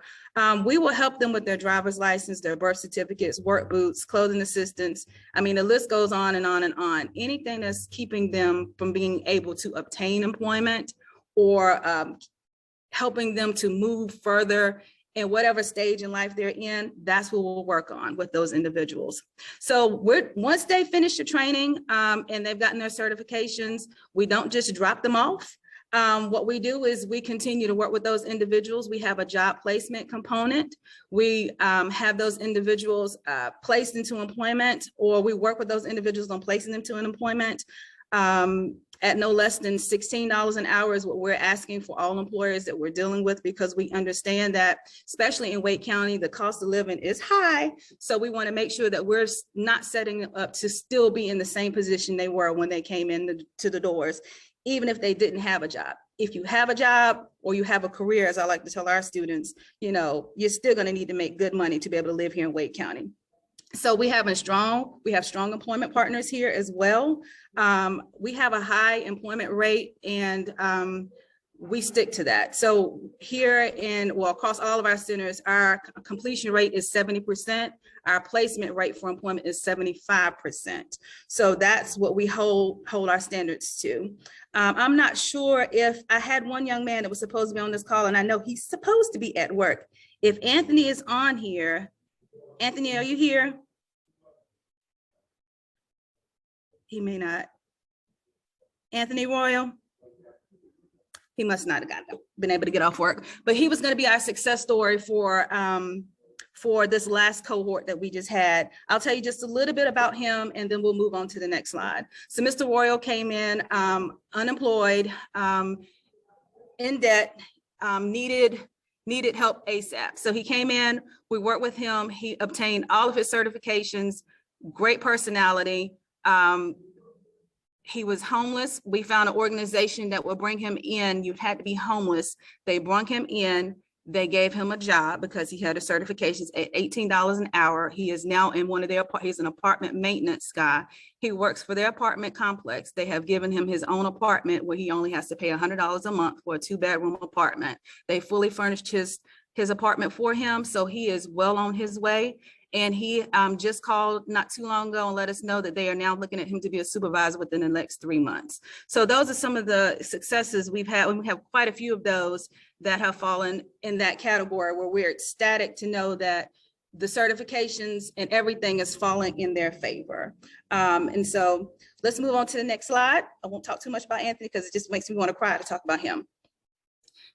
We will help them with their driver's license, their birth certificates, work boots, clothing assistance. I mean, the list goes on and on and on. Anything that's keeping them from being able to obtain employment or helping them to move further in whatever stage in life they're in, that's what we'll work on with those individuals. So once they finish the training and they've gotten their certifications, we don't just drop them off. What we do is we continue to work with those individuals. We have a job placement component. We have those individuals placed into employment, or we work with those individuals on placing them to an employment. At no less than $16 an hour is what we're asking for all employers that we're dealing with, because we understand that, especially in Wake County, the cost of living is high. So we want to make sure that we're not setting them up to still be in the same position they were when they came in to the doors, even if they didn't have a job. If you have a job or you have a career, as I like to tell our students, you're still going to need to make good money to be able to live here in Wake County. So we have strong employment partners here as well. We have a high employment rate, and we stick to that. So here across all of our centers, our completion rate is 70%. Our placement rate for employment is 75%. So that's what we hold our standards to. I'm not sure if I had one young man that was supposed to be on this call, and I know he's supposed to be at work. If Anthony is on here, Anthony, are you here? He may not. Anthony Royal? He must not have been able to get off work, but he was going to be our success story for this last cohort that we just had. I'll tell you just a little bit about him, and then we'll move on to the next slide. So Mr. Royal came in unemployed, in debt, needed help ASAP. So he came in, we worked with him. He obtained all of his certifications, great personality. He was homeless. We found an organization that would bring him in. You had to be homeless. They brought him in. They gave him a job because he had a certifications at $18 an hour. He is now in he's an apartment maintenance guy. He works for their apartment complex. They have given him his own apartment where he only has to pay $100 a month for a 2-bedroom apartment. They fully furnished his apartment for him. So he is well on his way. And he just called not too long ago and let us know that they are now looking at him to be a supervisor within the next 3 months. So those are some of the successes we've had. We have quite a few of those that have fallen in that category where we're ecstatic to know that the certifications and everything is falling in their favor. And so let's move on to the next slide. I won't talk too much about Anthony because it just makes me want to cry to talk about him.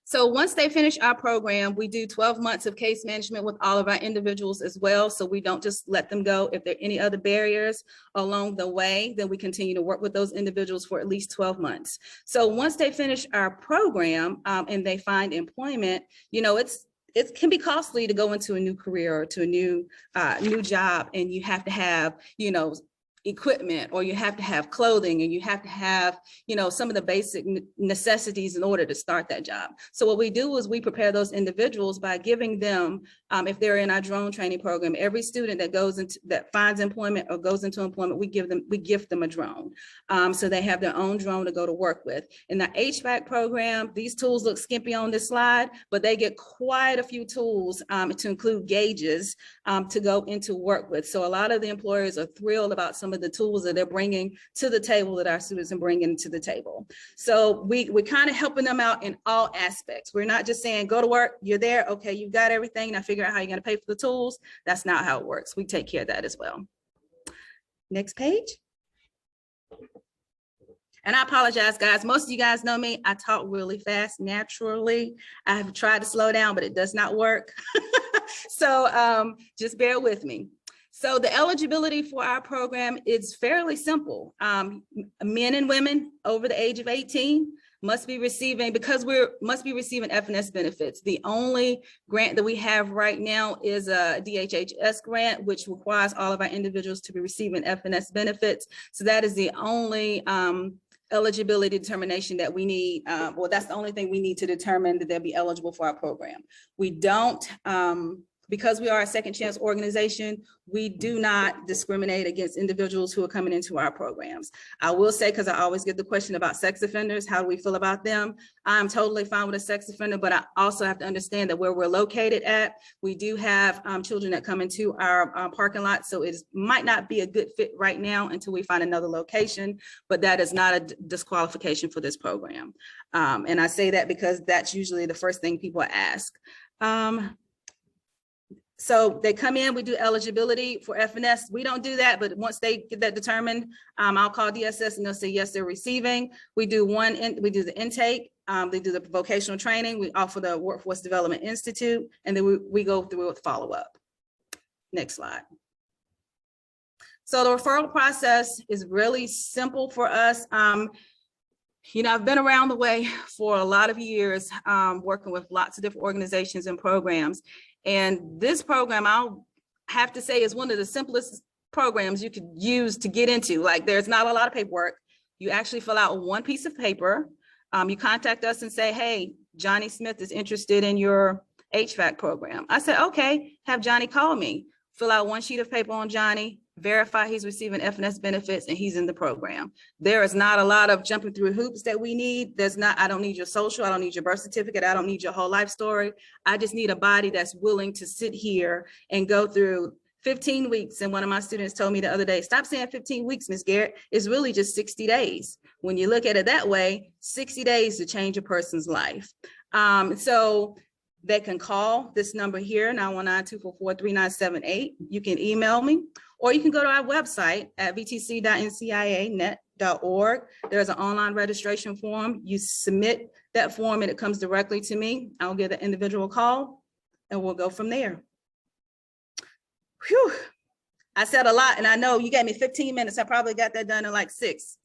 So once they finish our program, we do 12 months of case management with all of our individuals as well. So we don't just let them go. If there are any other barriers along the way, then we continue to work with those individuals for at least 12 months. So once they finish our program and they find employment, it can be costly to go into a new career or to a new job, and you have to have, equipment, or you have to have clothing, and you have to have, some of the basic necessities in order to start that job. So what we do is we prepare those individuals by giving them, if they're in our drone training program, every student that finds employment or goes into employment, we gift them a drone. So they have their own drone to go to work with. In the HVAC program, these tools look skimpy on this slide, but they get quite a few tools to include gauges to go into work with. So a lot of the employers are thrilled about some of the tools that they're bringing to the table that our students are bringing to the table. So we're kind of helping them out in all aspects. We're not just saying, go to work, you're there, okay, you've got everything, now figure out how you're going to pay for the tools. That's not how it works. We take care of that as well. Next page. And I apologize, guys. Most of you guys know me. I talk really fast naturally. I have tried to slow down, but it does not work. So just bear with me. So the eligibility for our program is fairly simple. Men and women over the age of 18 must be receiving FNS benefits. The only grant that we have right now is a DHHS grant, which requires all of our individuals to be receiving FNS benefits. So that is the only eligibility determination that we need. Well, that's the only thing we need to determine that they'll be eligible for our program. We don't, because we are a second chance organization, we do not discriminate against individuals who are coming into our programs. I will say, because I always get the question about sex offenders, how do we feel about them? I'm totally fine with a sex offender, but I also have to understand that where we're located at, we do have children that come into our parking lot. So it might not be a good fit right now until we find another location, but that is not a disqualification for this program. And I say that because that's usually the first thing people ask. So they come in, we do eligibility for FNS. We don't do that, but once they get that determined, I'll call DSS and they'll say, yes, they're receiving. We do the intake, they do the vocational training. We offer the Workforce Development Institute, and then we go through with follow-up. Next slide. So the referral process is really simple for us. I've been around the way for a lot of years, working with lots of different organizations and programs. And this program, I'll have to say, is one of the simplest programs you could use to get into. Like, there's not a lot of paperwork. You actually fill out one piece of paper. You contact us and say, hey, Johnny Smith is interested in your HVAC program. I said, okay, have Johnny call me. Fill out one sheet of paper on Johnny, verify he's receiving FNS benefits, and he's in the program. There is not a lot of jumping through hoops that we need. I don't need your social, I don't need your birth certificate, I don't need your whole life story. I just need a body that's willing to sit here and go through 15 weeks. And one of my students told me the other day, stop saying 15 weeks, Ms. Garrett. It's really just 60 days. When you look at it that way, 60 days to change a person's life. So they can call this number here, 919-244-3978. You can email me, or you can go to our website at vtc.ncianet.org. There's an online registration form. You submit that form and it comes directly to me. I'll give the individual call and we'll go from there. Whew. I said a lot, and I know you gave me 15 minutes. I probably got that done in like 6.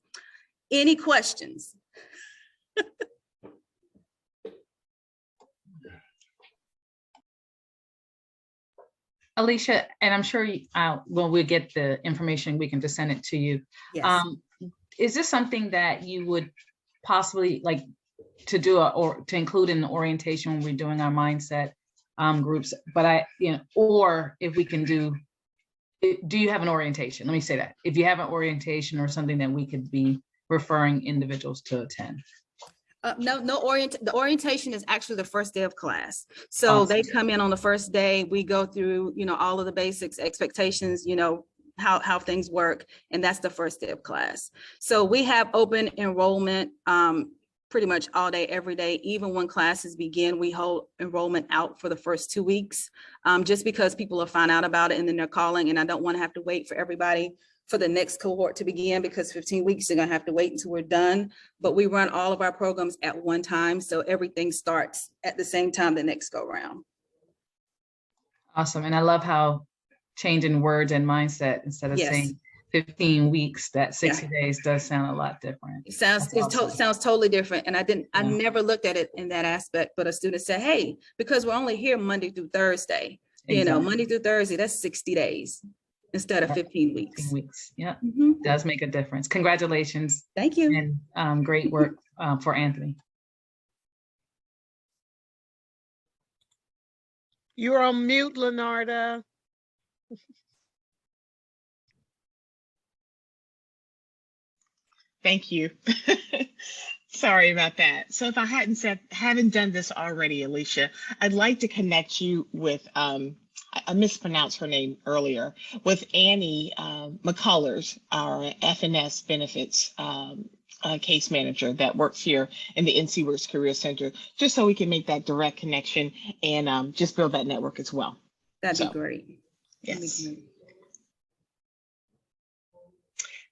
Any questions? Alicia, and I'm sure when we get the information, we can just send it to you. Yes. Is this something that you would possibly like to do or to include in the orientation when we're doing our mindset groups? But or if we can do you have an orientation? Let me say that. If you have an orientation or something that we could be referring individuals to attend. The orientation is actually the first day of class. So Awesome. They come in on the first day. We go through, all of the basics, expectations, how things work. And that's the first day of class. So we have open enrollment pretty much all day, every day. Even when classes begin, we hold enrollment out for the first 2 weeks, just because people will find out about it and then they're calling, and I don't want to have to wait for everybody for the next cohort to begin, because 15 weeks, they're gonna have to wait until we're done. But we run all of our programs at one time, so everything starts at the same time the next go round. Awesome, and I love how changing words and mindset, instead of saying 15 weeks, that 60 days does sound a lot different. It sounds totally different. And I never looked at it in that aspect, but a student said, hey, because we're only here Monday through Thursday, Monday through Thursday, that's 60 days instead of 15 weeks. 15 weeks, yeah, does make a difference. Congratulations. Thank you. And great work for Anthony. You're on mute, Lenarda. Thank you. Sorry about that. So if I haven't done this already, Alicia, I'd like to connect you with, I mispronounced her name earlier, with Annie McCullers, our FNS benefits case manager that works here in the NC Works Career Center, just so we can make that direct connection and just build that network as well. That'd be great. Yes.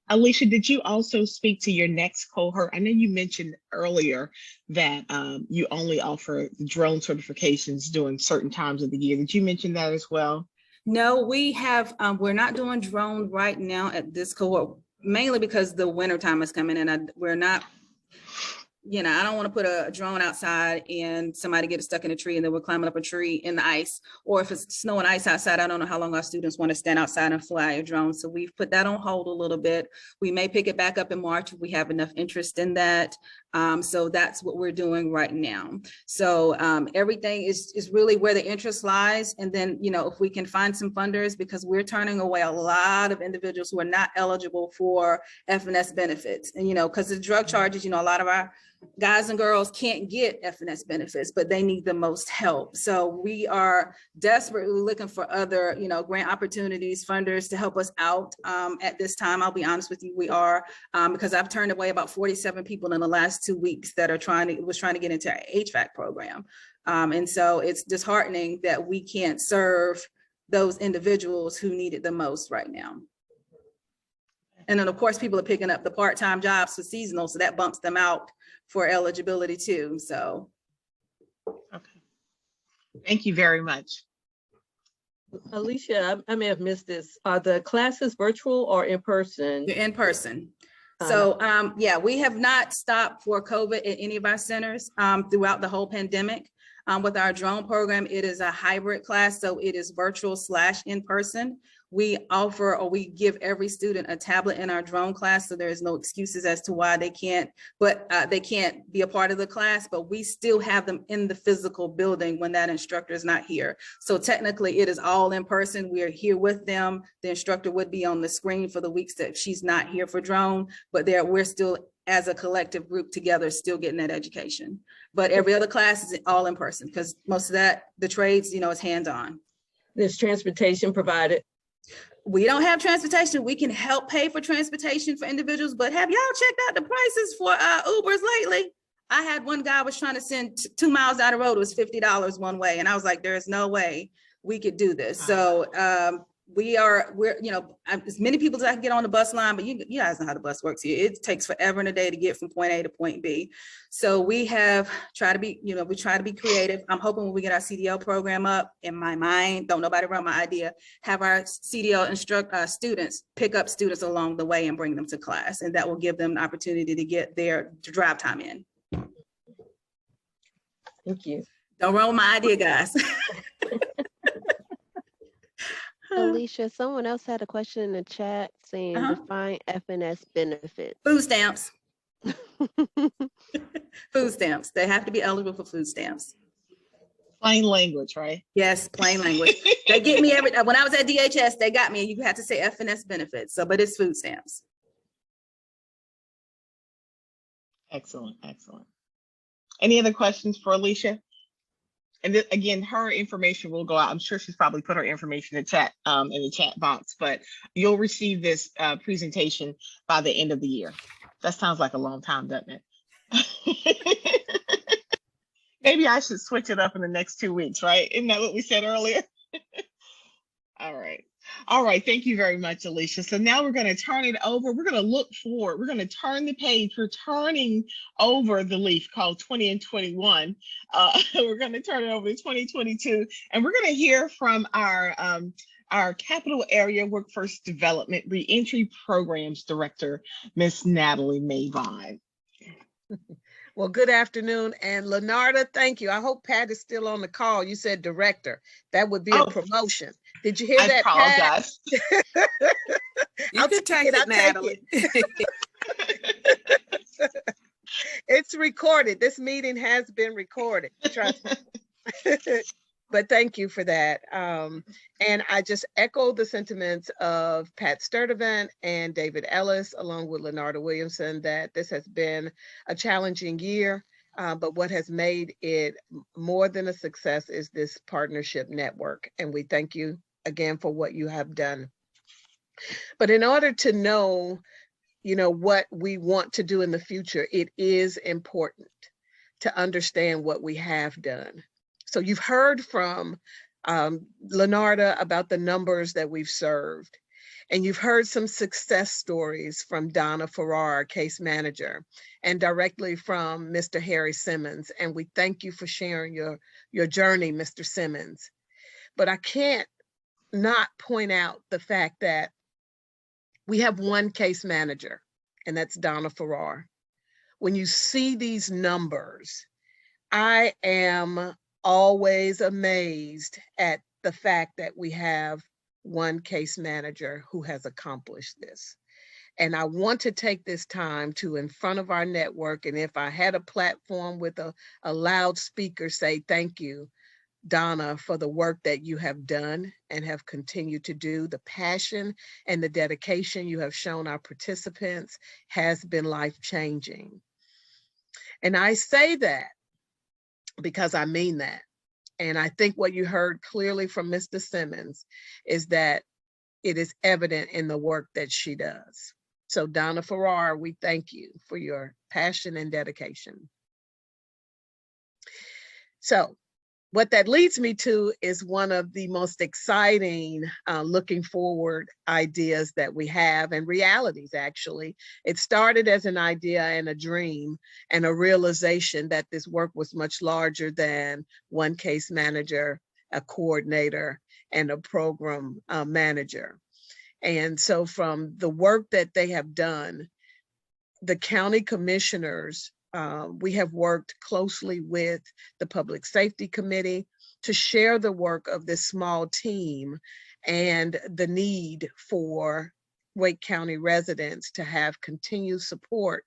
Alicia, did you also speak to your next cohort? I know you mentioned earlier that you only offer drone certifications during certain times of the year. Did you mention that as well? No, we have, we're not doing drone right now at this cohort, mainly because the winter time is coming and we're not, I don't want to put a drone outside and somebody gets stuck in a tree and then we're climbing up a tree in the ice. Or if it's snow and ice outside, I don't know how long our students want to stand outside and fly a drone. So we've put that on hold a little bit. We may pick it back up in March if we have enough interest in that. So that's what we're doing right now. So everything is really where the interest lies. And then, if we can find some funders, because we're turning away a lot of individuals who are not eligible for FNS benefits. And, because the drug charges, a lot of our guys and girls can't get FNS benefits, but they need the most help. So we are desperately looking for other, grant opportunities, funders to help us out at this time. I'll be honest with you, we are, because I've turned away about 47 people in the last 2 weeks that are trying to get into our HVAC program. And so it's disheartening that we can't serve those individuals who need it the most right now. And then of course, people are picking up the part-time jobs for seasonal, so that bumps them out for eligibility too, so. Okay, thank you very much. Alicia, I may have missed this. Are the classes virtual or in person? They're in person. So yeah, we have not stopped for COVID at any of our centers throughout the whole pandemic. With our drone program, it is a hybrid class, so it is virtual / in-person. We offer, or we give every student a tablet in our drone class, so there is no excuses as to why they can't, they can't be a part of the class, but we still have them in the physical building when that instructor is not here. So technically it is all in person. We are here with them. The instructor would be on the screen for the weeks that she's not here for drone, but we're still as a collective group together, still getting that education. But every other class is all in person, because most of that, the trades, is hands-on. There's transportation provided. We don't have transportation. We can help pay for transportation for individuals, but have y'all checked out the prices for Ubers lately? I had one guy was trying to send 2 miles down the road. It was $50 one way. And I was like, there is no way we could do this. So we're, as many people as I can get on the bus line, but you guys know how the bus works here. It takes forever and a day to get from point A to point B. So we have tried to be, we try to be creative. I'm hoping when we get our CDL program up, in my mind, don't nobody run my idea, have our CDL students pick up students along the way and bring them to class. And that will give them an opportunity to get their drive time in. Thank you. Don't run with my idea, guys. Alicia, someone else had a question in the chat saying define FNS benefits. Food stamps. Food stamps. They have to be eligible for food stamps. Plain language, right? Yes, plain language. They get me when I was at DHS, they got me. You had to say FNS benefits. So, but it's food stamps. Excellent, excellent. Any other questions for Alicia? And again, her information will go out. I'm sure she's probably put her information in the chat box, but you'll receive this presentation by the end of the year. That sounds like a long time, doesn't it? Maybe I should switch it up in the next 2 weeks, right? Isn't that what we said earlier? All right. All right. Thank you very much, Alicia. So now we're going to turn it over. We're going to look forward. We're going to turn the page. We're turning over the leaf called 20 and 21. We're going to turn it over to 2022. And we're going to hear from our Capital Area Workforce Development Reentry Programs Director, Miss Natalie Mavon. Well, good afternoon. And Lenarda, thank you. I hope Pat is still on the call. You said director. That would be a promotion. Did you hear that, apologize. Pat? You can take it, Natalie. It's recorded. This meeting has been recorded. Trust me. But thank you for that. And I just echo the sentiments of Pat Sturdivant and David Ellis, along with Lenarda Williamson, that this has been a challenging year. But what has made it more than a success is this partnership network. And we thank you again for what you have done. But in order to know, what we want to do in the future, it is important to understand what we have done. So you've heard from Lenarda about the numbers that we've served. And you've heard some success stories from Donna Farrar, case manager, and directly from Mr. Harry Simmons. And we thank you for sharing your journey, Mr. Simmons. But I can't not point out the fact that we have one case manager, and that's Donna Farrar. When you see these numbers, I am always amazed at the fact that we have one case manager who has accomplished this. And I want to take this time to, in front of our network, and if I had a platform with a loudspeaker, say thank you, Donna, for the work that you have done and have continued to do. The passion and the dedication you have shown our participants has been life-changing. And I say that because I mean that. And I think what you heard clearly from Mr. Simmons is that it is evident in the work that she does. So Donna Farrar, we thank you for your passion and dedication. So what that leads me to is one of the most exciting looking forward ideas that we have, and realities actually. It started as an idea and a dream and a realization that this work was much larger than one case manager, a coordinator, and a program manager. And so from the work that they have done, the county commissioners we have worked closely with the Public Safety Committee to share the work of this small team and the need for Wake County residents to have continued support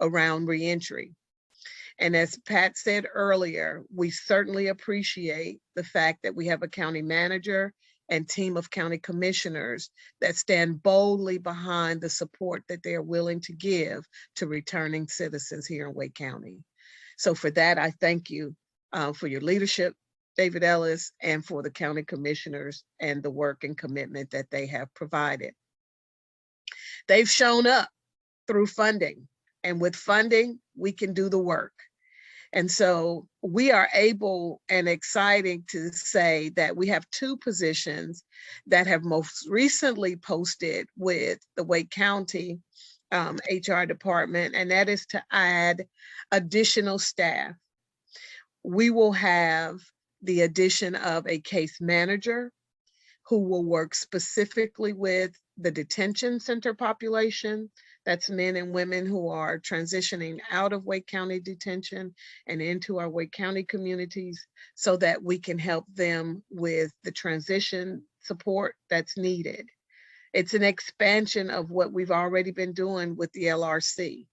around reentry. And as Pat said earlier, we certainly appreciate the fact that we have a county manager and team of county commissioners that stand boldly behind the support that they are willing to give to returning citizens here in Wake County. So for that, I thank you for your leadership, David Ellis, and for the county commissioners and the work and commitment that they have provided. They've shown up through funding, and with funding, we can do the work. And so we are able and exciting to say that we have 2 positions that have most recently posted with the Wake County HR department, and that is to add additional staff. We will have the addition of a case manager who will work specifically with the detention center population. That's men and women who are transitioning out of Wake County detention and into our Wake County communities so that we can help them with the transition support that's needed. It's an expansion of what we've already been doing with the LRC.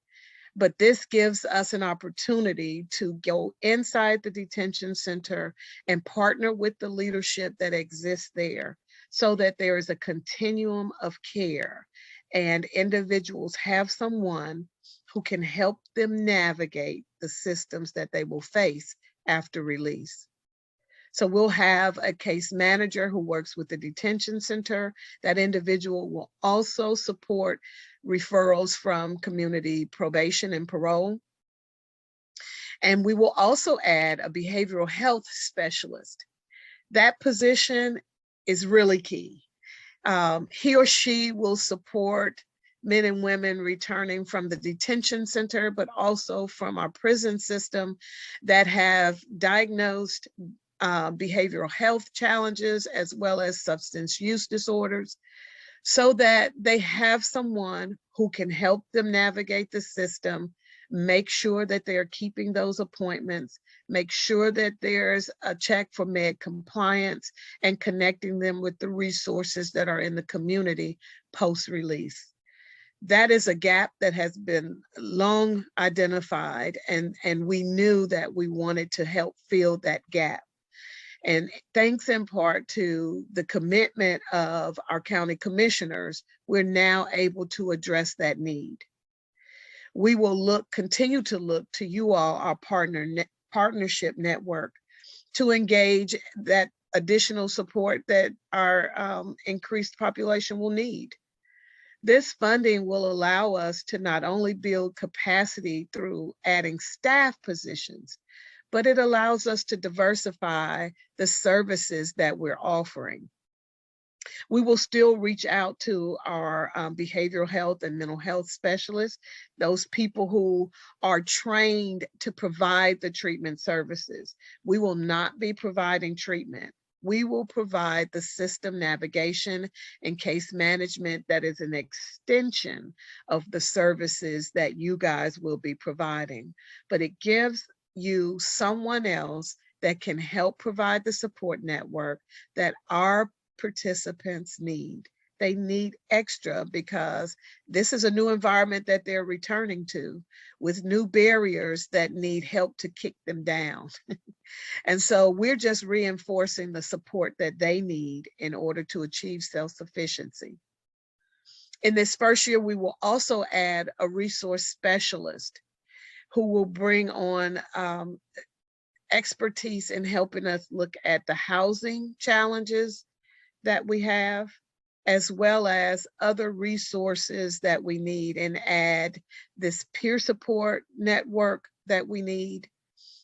But this gives us an opportunity to go inside the detention center and partner with the leadership that exists there so that there is a continuum of care and individuals have someone who can help them navigate the systems that they will face after release. So we'll have a case manager who works with the detention center. That individual will also support referrals from community probation and parole. And we will also add a behavioral health specialist. That position is really key. He or she will support men and women returning from the detention center, but also from our prison system that have diagnosed behavioral health challenges as well as substance use disorders, so that they have someone who can help them navigate the system, make sure that they're keeping those appointments, make sure that there's a check for med compliance, and connecting them with the resources that are in the community post-release. That is a gap that has been long identified, and we knew that we wanted to help fill that gap. And thanks in part to the commitment of our county commissioners, we're now able to address that need. We will continue to look to you all, our partnership network, to engage that additional support that our increased population will need. This funding will allow us to not only build capacity through adding staff positions, but it allows us to diversify the services that we're offering. We will still reach out to our behavioral health and mental health specialists, those people who are trained to provide the treatment services. We will not be providing treatment. We will provide the system navigation and case management that is an extension of the services that you guys will be providing. But it gives you someone else that can help provide the support network that our participants need. They need extra because this is a new environment that they're returning to with new barriers that need help to kick them down. And so we're just reinforcing the support that they need in order to achieve self-sufficiency. In this first year, we will also add a resource specialist who will bring on expertise in helping us look at the housing challenges that we have, as well as other resources that we need, and add this peer support network that we need.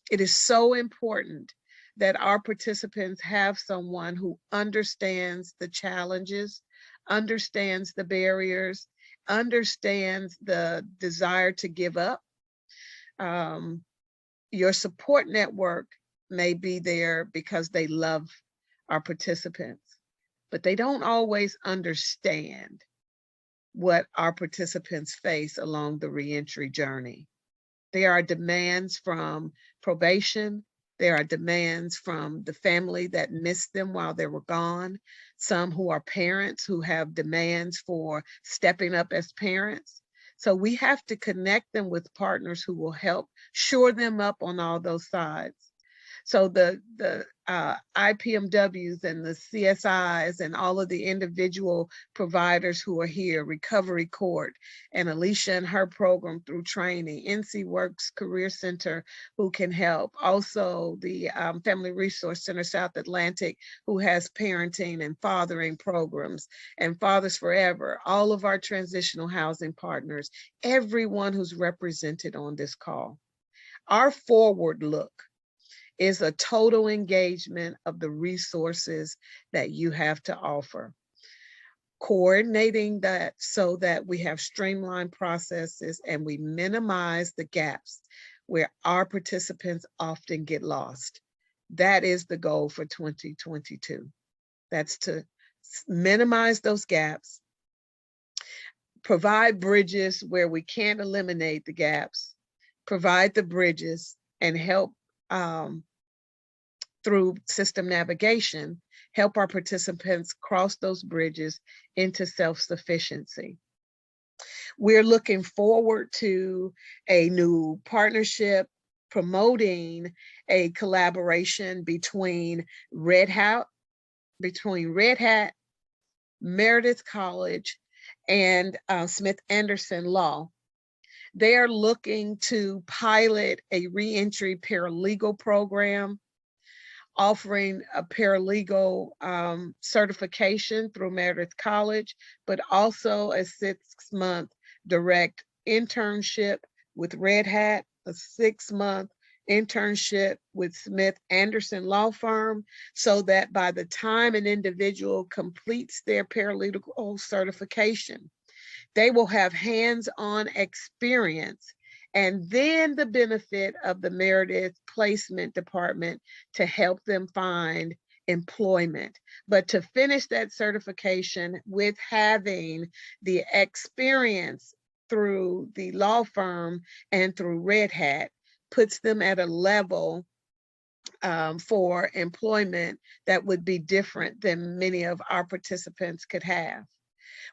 It is so important that our participants have someone who understands the challenges, understands the barriers, understands the desire to give up. Your support network may be there because they love our participants, but they don't always understand what our participants face along the reentry journey. There are demands from probation. There are demands from the family that missed them while they were gone. Some who are parents who have demands for stepping up as parents. So we have to connect them with partners who will help shore them up on all those sides. So the IPMWs and the CSIs and all of the individual providers who are here, Recovery Court, and Alicia and her program through training, NC Works Career Center who can help. Also the Family Resource Center South Atlantic who has parenting and fathering programs, and Fathers Forever, all of our transitional housing partners, everyone who's represented on this call. Our forward look is a total engagement of the resources that you have to offer. Coordinating that so that we have streamlined processes and we minimize the gaps where our participants often get lost. That is the goal for 2022. That's to minimize those gaps, provide bridges where we can't eliminate the gaps, provide the bridges, and help through system navigation, help our participants cross those bridges into self-sufficiency. We're looking forward to a new partnership promoting a collaboration between Red Hat, Meredith College, and Smith Anderson Law. They are looking to pilot a reentry paralegal program, offering a paralegal certification through Meredith College, but also a 6-month direct internship with Red Hat, a 6-month internship with Smith Anderson Law Firm, so that by the time an individual completes their paralegal certification, they will have hands-on experience, and then the benefit of the Meredith Placement Department to help them find employment. But to finish that certification with having the experience through the law firm and through Red Hat puts them at a level for employment that would be different than many of our participants could have.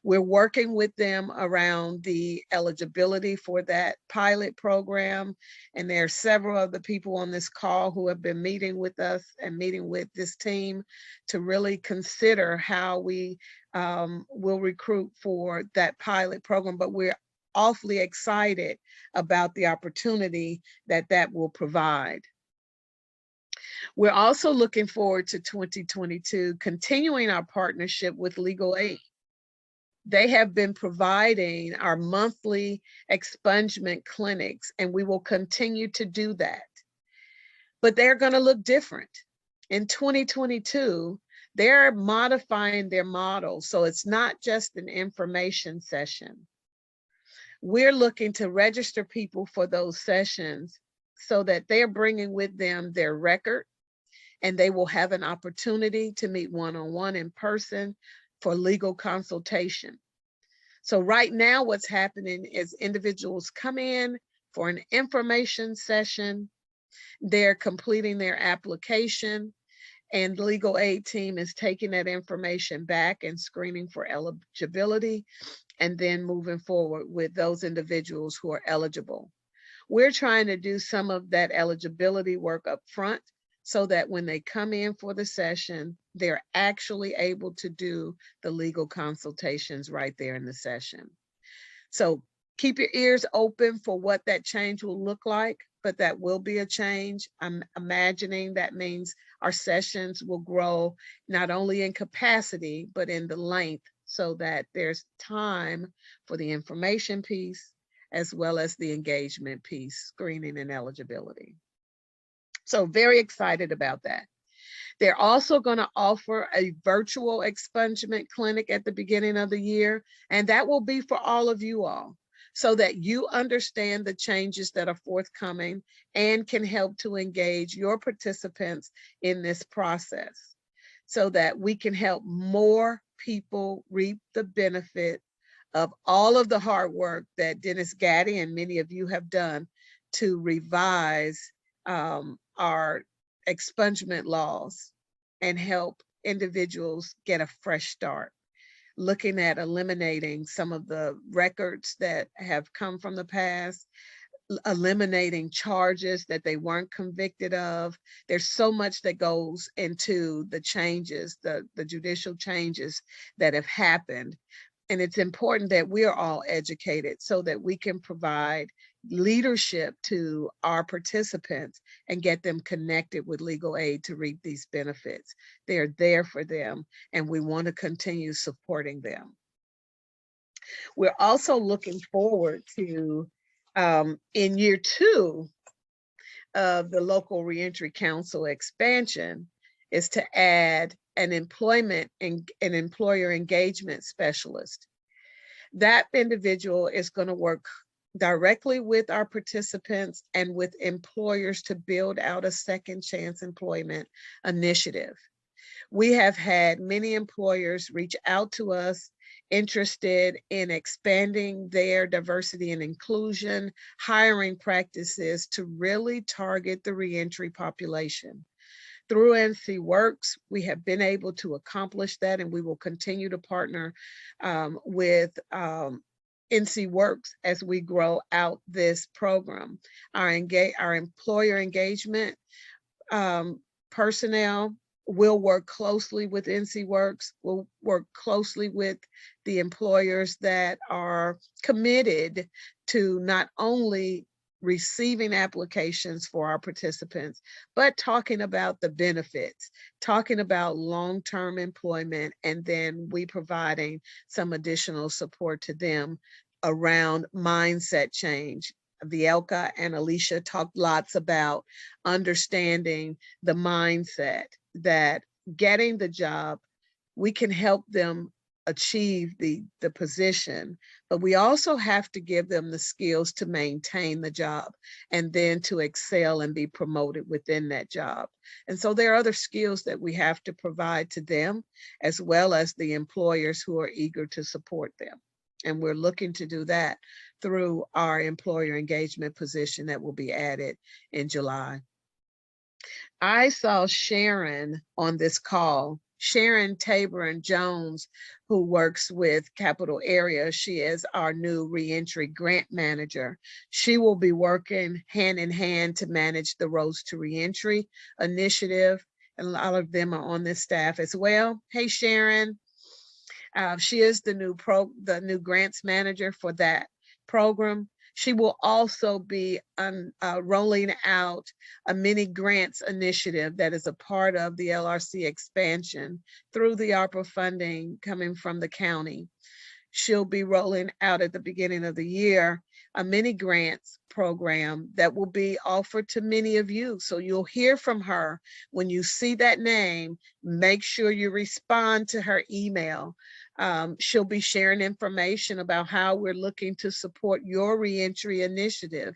We're working with them around the eligibility for that pilot program. And there are several of the people on this call who have been meeting with us and meeting with this team to really consider how we will recruit for that pilot program. But we're awfully excited about the opportunity that that will provide. We're also looking forward to 2022, continuing our partnership with Legal Aid. They have been providing our monthly expungement clinics, and we will continue to do that. But they're going to look different. In 2022, they're modifying their model, so it's not just an information session. We're looking to register people for those sessions so that they're bringing with them their record, and they will have an opportunity to meet one-on-one in person for legal consultation. So right now what's happening is individuals come in for an information session, they're completing their application, and the legal aid team is taking that information back and screening for eligibility, and then moving forward with those individuals who are eligible. We're trying to do some of that eligibility work up front, so that when they come in for the session, they're actually able to do the legal consultations right there in the session. So keep your ears open for what that change will look like, but that will be a change. I'm imagining that means our sessions will grow not only in capacity, but in the length, so that there's time for the information piece as well as the engagement piece, screening and eligibility. So very excited about that. They're also going to offer a virtual expungement clinic at the beginning of the year, and that will be for all of you all, so that you understand the changes that are forthcoming and can help to engage your participants in this process, so that we can help more people reap the benefit of all of the hard work that Dennis Gaddy and many of you have done to revise our expungement laws and help individuals get a fresh start, looking at eliminating some of the records that have come from the past, eliminating charges that they weren't convicted of. There's so much that goes into the changes, the judicial changes that have happened. And it's important that we're all educated so that we can provide leadership to our participants and get them connected with legal aid to reap these benefits. They're there for them, and we want to continue supporting them. We're also looking forward to, in year 2 of the local reentry council expansion, is to add an employment and an employer engagement specialist. That individual is going to work directly with our participants and with employers to build out a second chance employment initiative. We have had many employers reach out to us interested in expanding their diversity and inclusion hiring practices to really target the reentry population. Through NC Works, we have been able to accomplish that, and we will continue to partner with NC Works as we grow out this program. Our employer engagement personnel will work closely with NC Works, will work closely with the employers that are committed to not only receiving applications for our participants, but talking about the benefits, talking about long-term employment, and then we providing some additional support to them around mindset change. Vielka and Alicia talked lots about understanding the mindset that getting the job, we can help them achieve the position, but we also have to give them the skills to maintain the job and then to excel and be promoted within that job. And so there are other skills that we have to provide to them, as well as the employers who are eager to support them. And we're looking to do that through our employer engagement position that will be added in July. I saw Sharon on this call, Sharon Tabor and Jones, who works with Capital Area. She is our new reentry grant manager. She will be working hand in hand to manage the Roads to Reentry initiative. And a lot of them are on this staff as well. Hey, Sharon. She is the new grants manager for that program. She will also be rolling out a mini grants initiative that is a part of the LRC expansion through the ARPA funding coming from the county. She'll be rolling out at the beginning of the year a mini grants program that will be offered to many of you. So you'll hear from her. When you see that name, make sure you respond to her email. She'll be sharing information about how we're looking to support your reentry initiative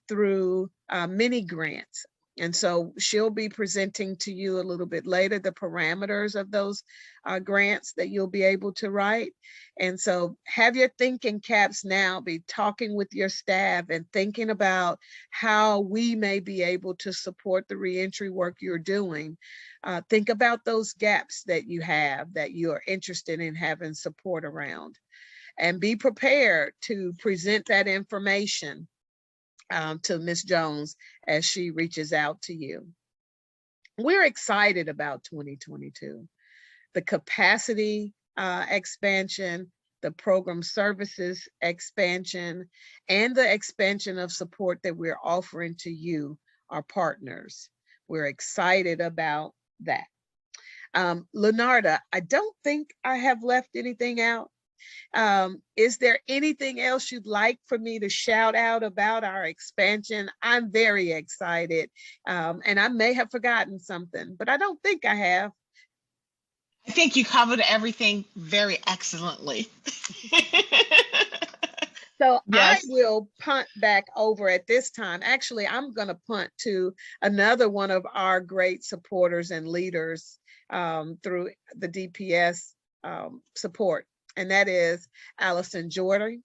through mini grants. And so she'll be presenting to you a little bit later the parameters of those grants that you'll be able to write. And so have your thinking caps now, be talking with your staff and thinking about how we may be able to support the reentry work you're doing. Think about those gaps that you have that you are interested in having support around, and be prepared to present that information to Ms. Jones as she reaches out to you. We're excited about 2022. The capacity expansion, the program services expansion, and the expansion of support that we're offering to you, our partners. We're excited about that. Lenarda, I don't think I have left anything out. Is there anything else you'd like for me to shout out about our expansion? I'm very excited, and I may have forgotten something, but I don't think I have. I think you covered everything very excellently. So yes. I will punt back over at this time. Actually, I'm going to punt to another one of our great supporters and leaders through the DPS support, and that is Allison Jordan.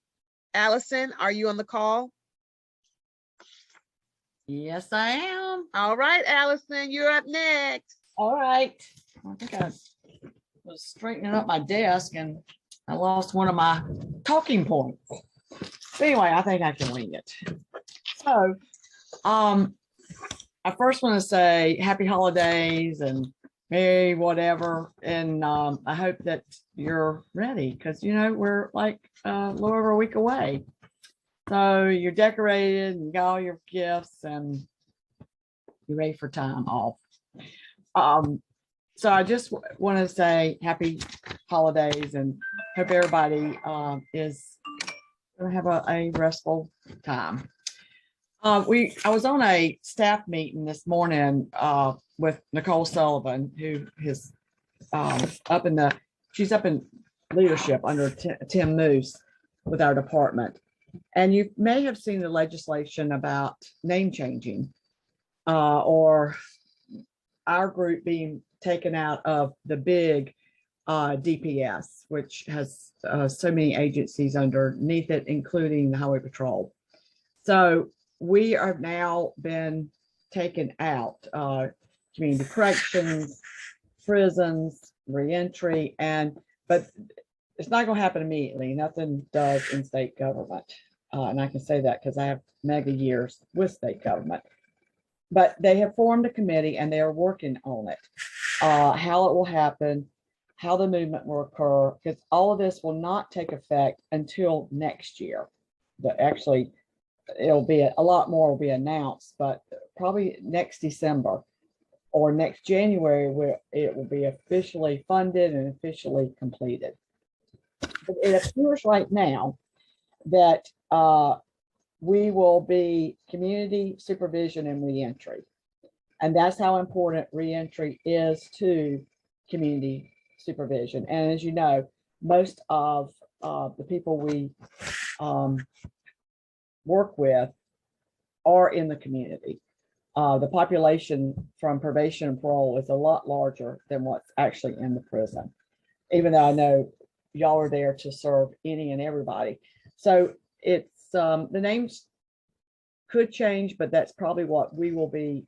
Allison, are you on the call? Yes, I am. All right, Allison, you're up next. All right. I think I was straightening up my desk and I lost one of my talking points. But anyway, I think I can wing it. So, I first want to say happy holidays and Merry whatever. And I hope that you're ready because, you know, we're like a little over a week away. So you're decorated and got all your gifts and you're ready for time off. So I just want to say happy holidays and hope everybody is going to have a restful time. I was on a staff meeting this morning with Nicole Sullivan, who is she's up in leadership under Tim Moose with our department. And you may have seen the legislation about name changing or our group being taken out of the big DPS, which has so many agencies underneath it, including the Highway Patrol. So we have now been taken out, community corrections, prisons, reentry, but it's not going to happen immediately. Nothing does in state government. And I can say that because I have mega years with state government. But they have formed a committee and they are working on it. How it will happen, how the movement will occur, because all of this will not take effect until next year. Actually, it'll be a lot more will be announced, but probably next December or next January, where it will be officially funded and officially completed. But it appears right now that we will be community supervision and reentry. And that's how important reentry is to community supervision. And as you know, most of the people we work with are in the community. The population from probation and parole is a lot larger than what's actually in the prison, even though I know y'all are there to serve any and everybody. So it's the names could change, but that's probably what we will be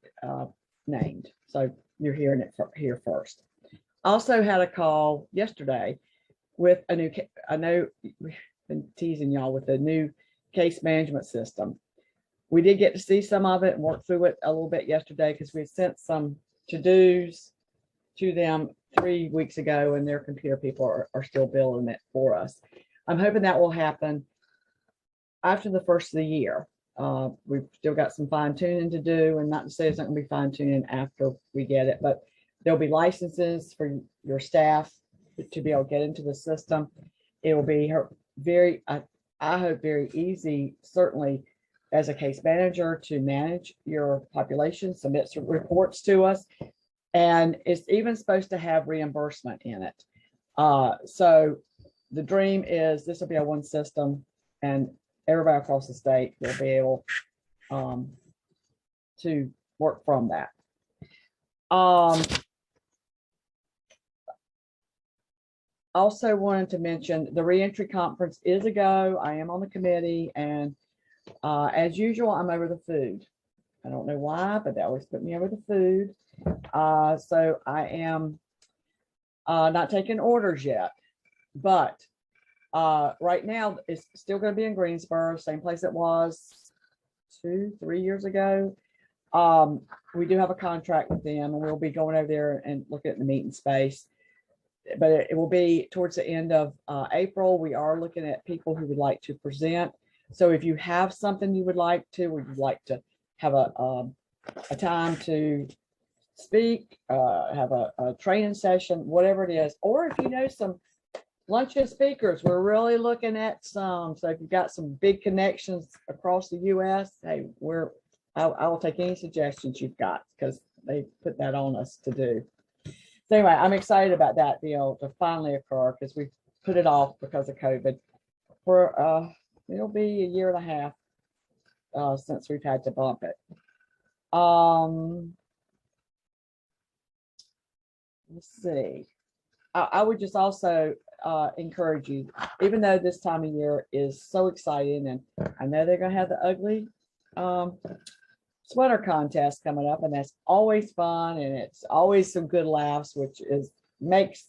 named. So you're hearing it here first. Also had a call yesterday with a new, I know we've been teasing y'all with a new case management system. We did get to see some of it and work through it a little bit yesterday because we sent some to-dos to them 3 weeks ago and their computer people are still building it for us. I'm hoping that will happen after the first of the year. We've still got some fine tuning to do, and not to say it's not gonna be fine tuning after we get it, but there'll be licenses for your staff to be able to get into the system. It will be very, I hope very easy, certainly as a case manager, to manage your population, submit some reports to us. And it's even supposed to have reimbursement in it. So the dream is this will be a one system and everybody across the state will be able to work from that. Also wanted to mention the reentry conference is a go. I am on the committee, and as usual, I'm over the food. I don't know why, but they always put me over the food. So I am not taking orders yet, but right now it's still going to be in Greensboro, same place it was 2-3 years ago. We do have a contract with them, and we'll be going over there and looking at the meeting space. But it will be towards the end of April. We are looking at people who would like to present. So if you have something you would like to, or you'd like to have a time to speak, have a training session, whatever it is, or if you know some luncheon speakers, we're really looking at some. So if you've got some big connections across the US, hey, I will take any suggestions you've got because they put that on us to do. So anyway, I'm excited about that deal to finally occur because we put it off because of COVID. For it'll be a year and a half since we've had to bump it. Let's see. I would just also encourage you, even though this time of year is so exciting, and I know they're going to have the ugly sweater contest coming up, and that's always fun, and it's always some good laughs, which is makes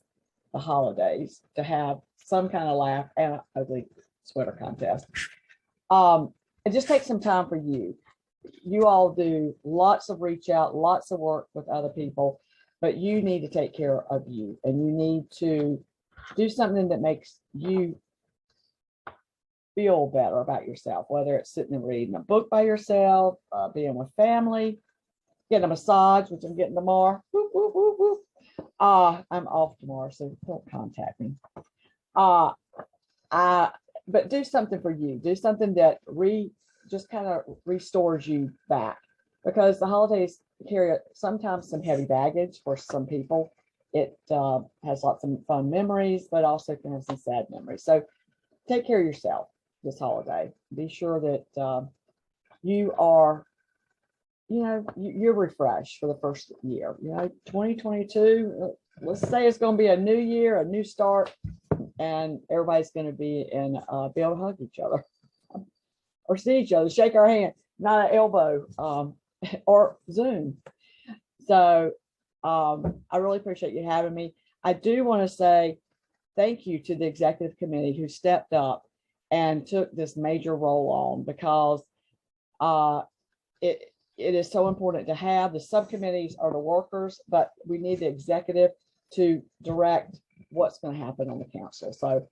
the holidays to have some kind of laugh and an ugly sweater contest. It just takes some time for you. You all do lots of reach out, lots of work with other people, but you need to take care of you, and you need to do something that makes you feel better about yourself, whether it's sitting and reading a book by yourself, being with family, getting a massage, which I'm getting tomorrow. Whoop, whoop, whoop, whoop. I'm off tomorrow, so don't contact me. But do something for you. Do something that just kind of restores you back, because the holidays carry sometimes some heavy baggage for some people. It has lots of fun memories, but also can have some sad memories. So take care of yourself this holiday. Be sure that you are, you're refreshed for the first year. 2022, let's say it's going to be a new year, a new start, and everybody's going to be be able to hug each other or see each other, shake our hand, not an elbow, or Zoom. So I really appreciate you having me. I do want to say thank you to the executive committee who stepped up and took this major role on, because it is so important to have. The subcommittees are the workers, but we need the executive to direct what's going to happen on the council. So,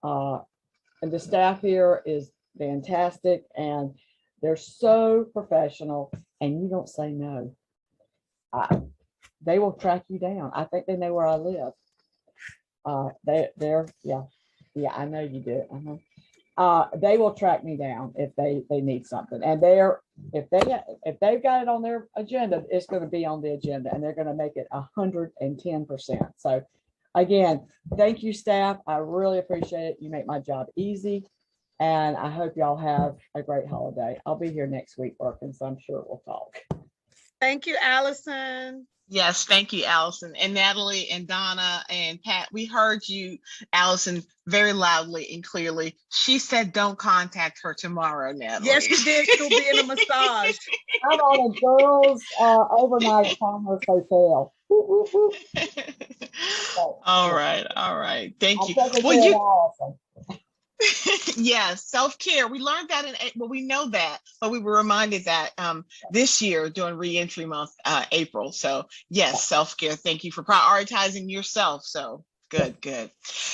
and the staff here is fantastic, and they're so professional, and you don't say no. They will track you down. I think they know where I live. Yeah, I know you do. They will track me down if they need something, and if they've got it on their agenda, it's going to be on the agenda, and they're going to make it 110%. So again, thank you, staff. I really appreciate it. You make my job easy, and I hope y'all have a great holiday. I'll be here next week working, so I'm sure we'll talk. Thank you, Allison. Yes, thank you, Allison. And Natalie and Donna and Pat, we heard you, Allison, very loudly and clearly. She said don't contact her tomorrow, Natalie. Yes, she did. She'll be in a massage. I'm on a girls' overnight Commerce Hotel. All right. Thank you. Well, yes, self-care. We learned that we know that, but we were reminded that this year during Reentry Month, April. So yes, self-care. Thank you for prioritizing yourself. So good.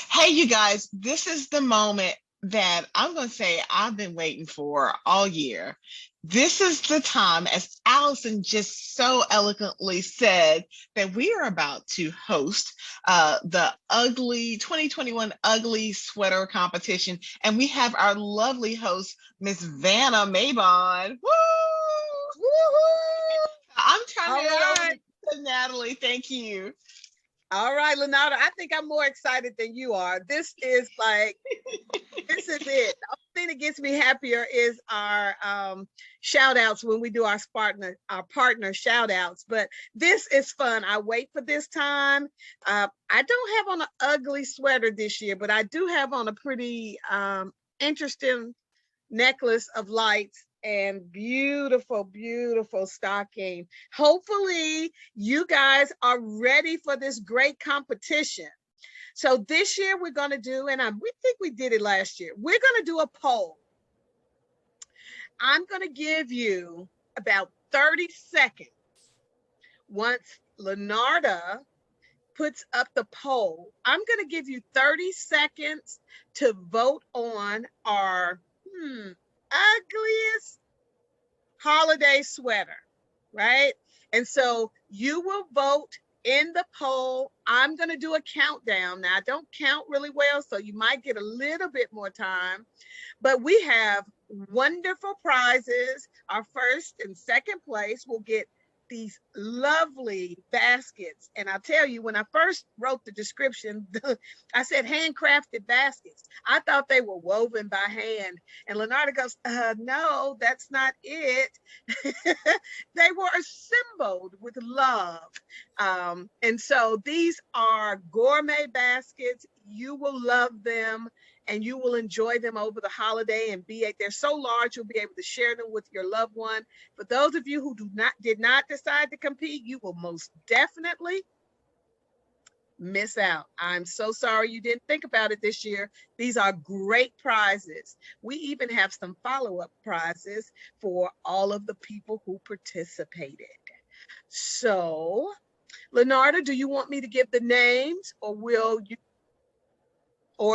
Hey, you guys, this is the moment that I'm going to say I've been waiting for all year. This is the time, as Allison just so eloquently said, that we are about to host the 2021 Ugly Sweater Competition. And we have our lovely host, Miss Vanna Mabon. Woo! Woo-hoo! I'm trying to get over to Natalie. Thank you. All right, Lenata, I think I'm more excited than you are. This is it. The only thing that gets me happier is our shout outs when we do our partner shout outs. But this is fun. I wait for this time. I don't have on an ugly sweater this year, but I do have on a pretty interesting necklace of lights and beautiful stocking. Hopefully you guys are ready for this great competition. So this year we're going to do, and we think we did it last year, we're going to do a poll. I'm going to give you about 30 seconds. Once Lenarda puts up the poll, I'm going to give you 30 seconds to vote on our ugliest holiday sweater, right? And so you will vote in the poll. I'm going to do a countdown. Now, I don't count really well, so you might get a little bit more time, but we have wonderful prizes. Our first and second place will get these lovely baskets. And I'll tell you, when I first wrote the description, I said handcrafted baskets. I thought they were woven by hand. And Lenarda goes, no, that's not it. They were assembled with love. And so these are gourmet baskets. you will love them and you will enjoy them over the holiday and they're so large you'll be able to share them with your loved one. For those of you who did not decide to compete, you will most definitely miss out. I'm so sorry you didn't think about it this year. These are great prizes. We even have some follow-up prizes for all of the people who participated. So, Lenarda, do you want me to give the names, or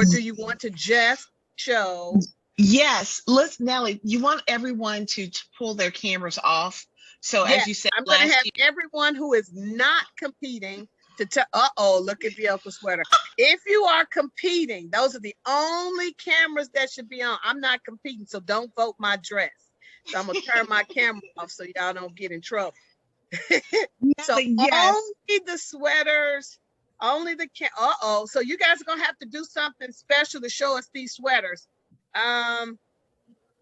do you want to just show? Yes, let's, Nellie, you want everyone to pull their cameras off. So Yes, as you said I'm going to last have year, everyone who is not competing to tell, look at Bielka sweater. If you are competing, those are the only cameras that should be on. I'm not competing, so don't vote my dress. So I'm going to turn my camera off so y'all don't get in trouble. So yes. only the sweaters, only the so you guys are gonna have to do something special to show us these sweaters. Do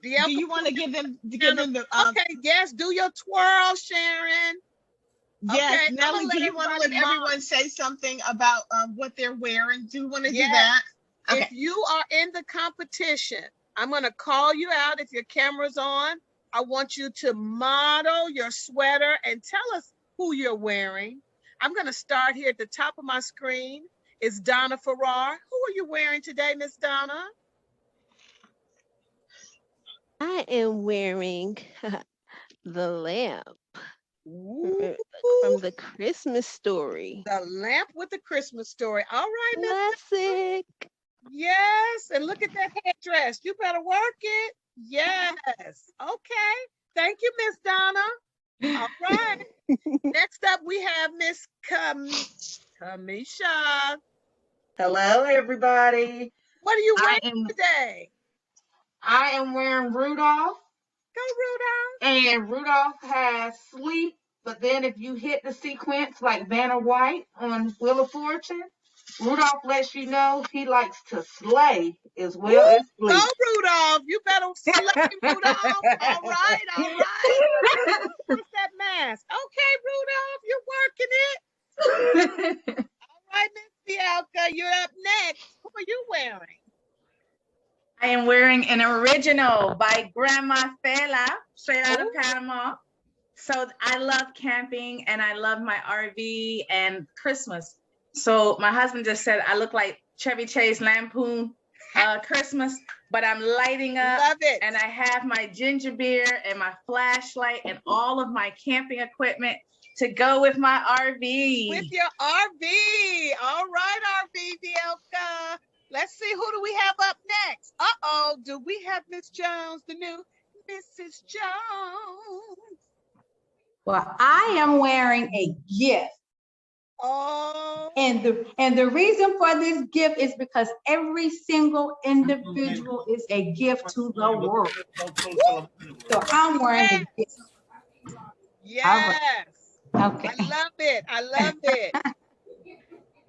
you want to give them the okay, yes, do your twirl, Sharon. Yes, Okay, Nellie, do you want to let everyone say something about what they're wearing? Do you want to do that? Okay. If you are in the competition, I'm going to call you out if your camera's on. I want you to model your sweater and tell us who you're wearing. I'm going to start here at the top of my screen. It's Donna Farrar. Who are you wearing today, Miss Donna? I am wearing the lamp from the Christmas Story. The lamp with the Christmas Story. All right, classic. Yes, and look at that headdress. You better work it. Yes. Okay. Thank you, Miss Donna. All right. Next up, we have Miss Kamisha. Hello, everybody. What are you wearing today? I am wearing Rudolph. Go, Rudolph. And Rudolph has sleep, but then if you hit the sequence like Vanna White on Wheel of Fortune, Rudolph lets you know he likes to slay as well as sleep. Go, Rudolph. You better slay, Rudolph. All right, all right. What's that mask? Okay, Rudolph, you're working it. All right, Miss Bielka, you're up next. Who are you wearing? I am wearing an original by Grandma Fela, straight out of Panama. So I love camping and I love my RV and Christmas. So my husband just said I look like Chevy Chase Lampoon Christmas, but I'm lighting up. Love it. And I have my ginger beer and my flashlight and all of my camping equipment to go with my RV. With your RV. All right, RV Bielka. Let's see, who do we have up next? Do we have Miss Jones, the new Mrs. Jones? Well, I am wearing a gift. Oh. And the reason for this gift is because every single individual is a gift to the world. So I'm wearing a gift. Yes. Okay. I love it. I love it.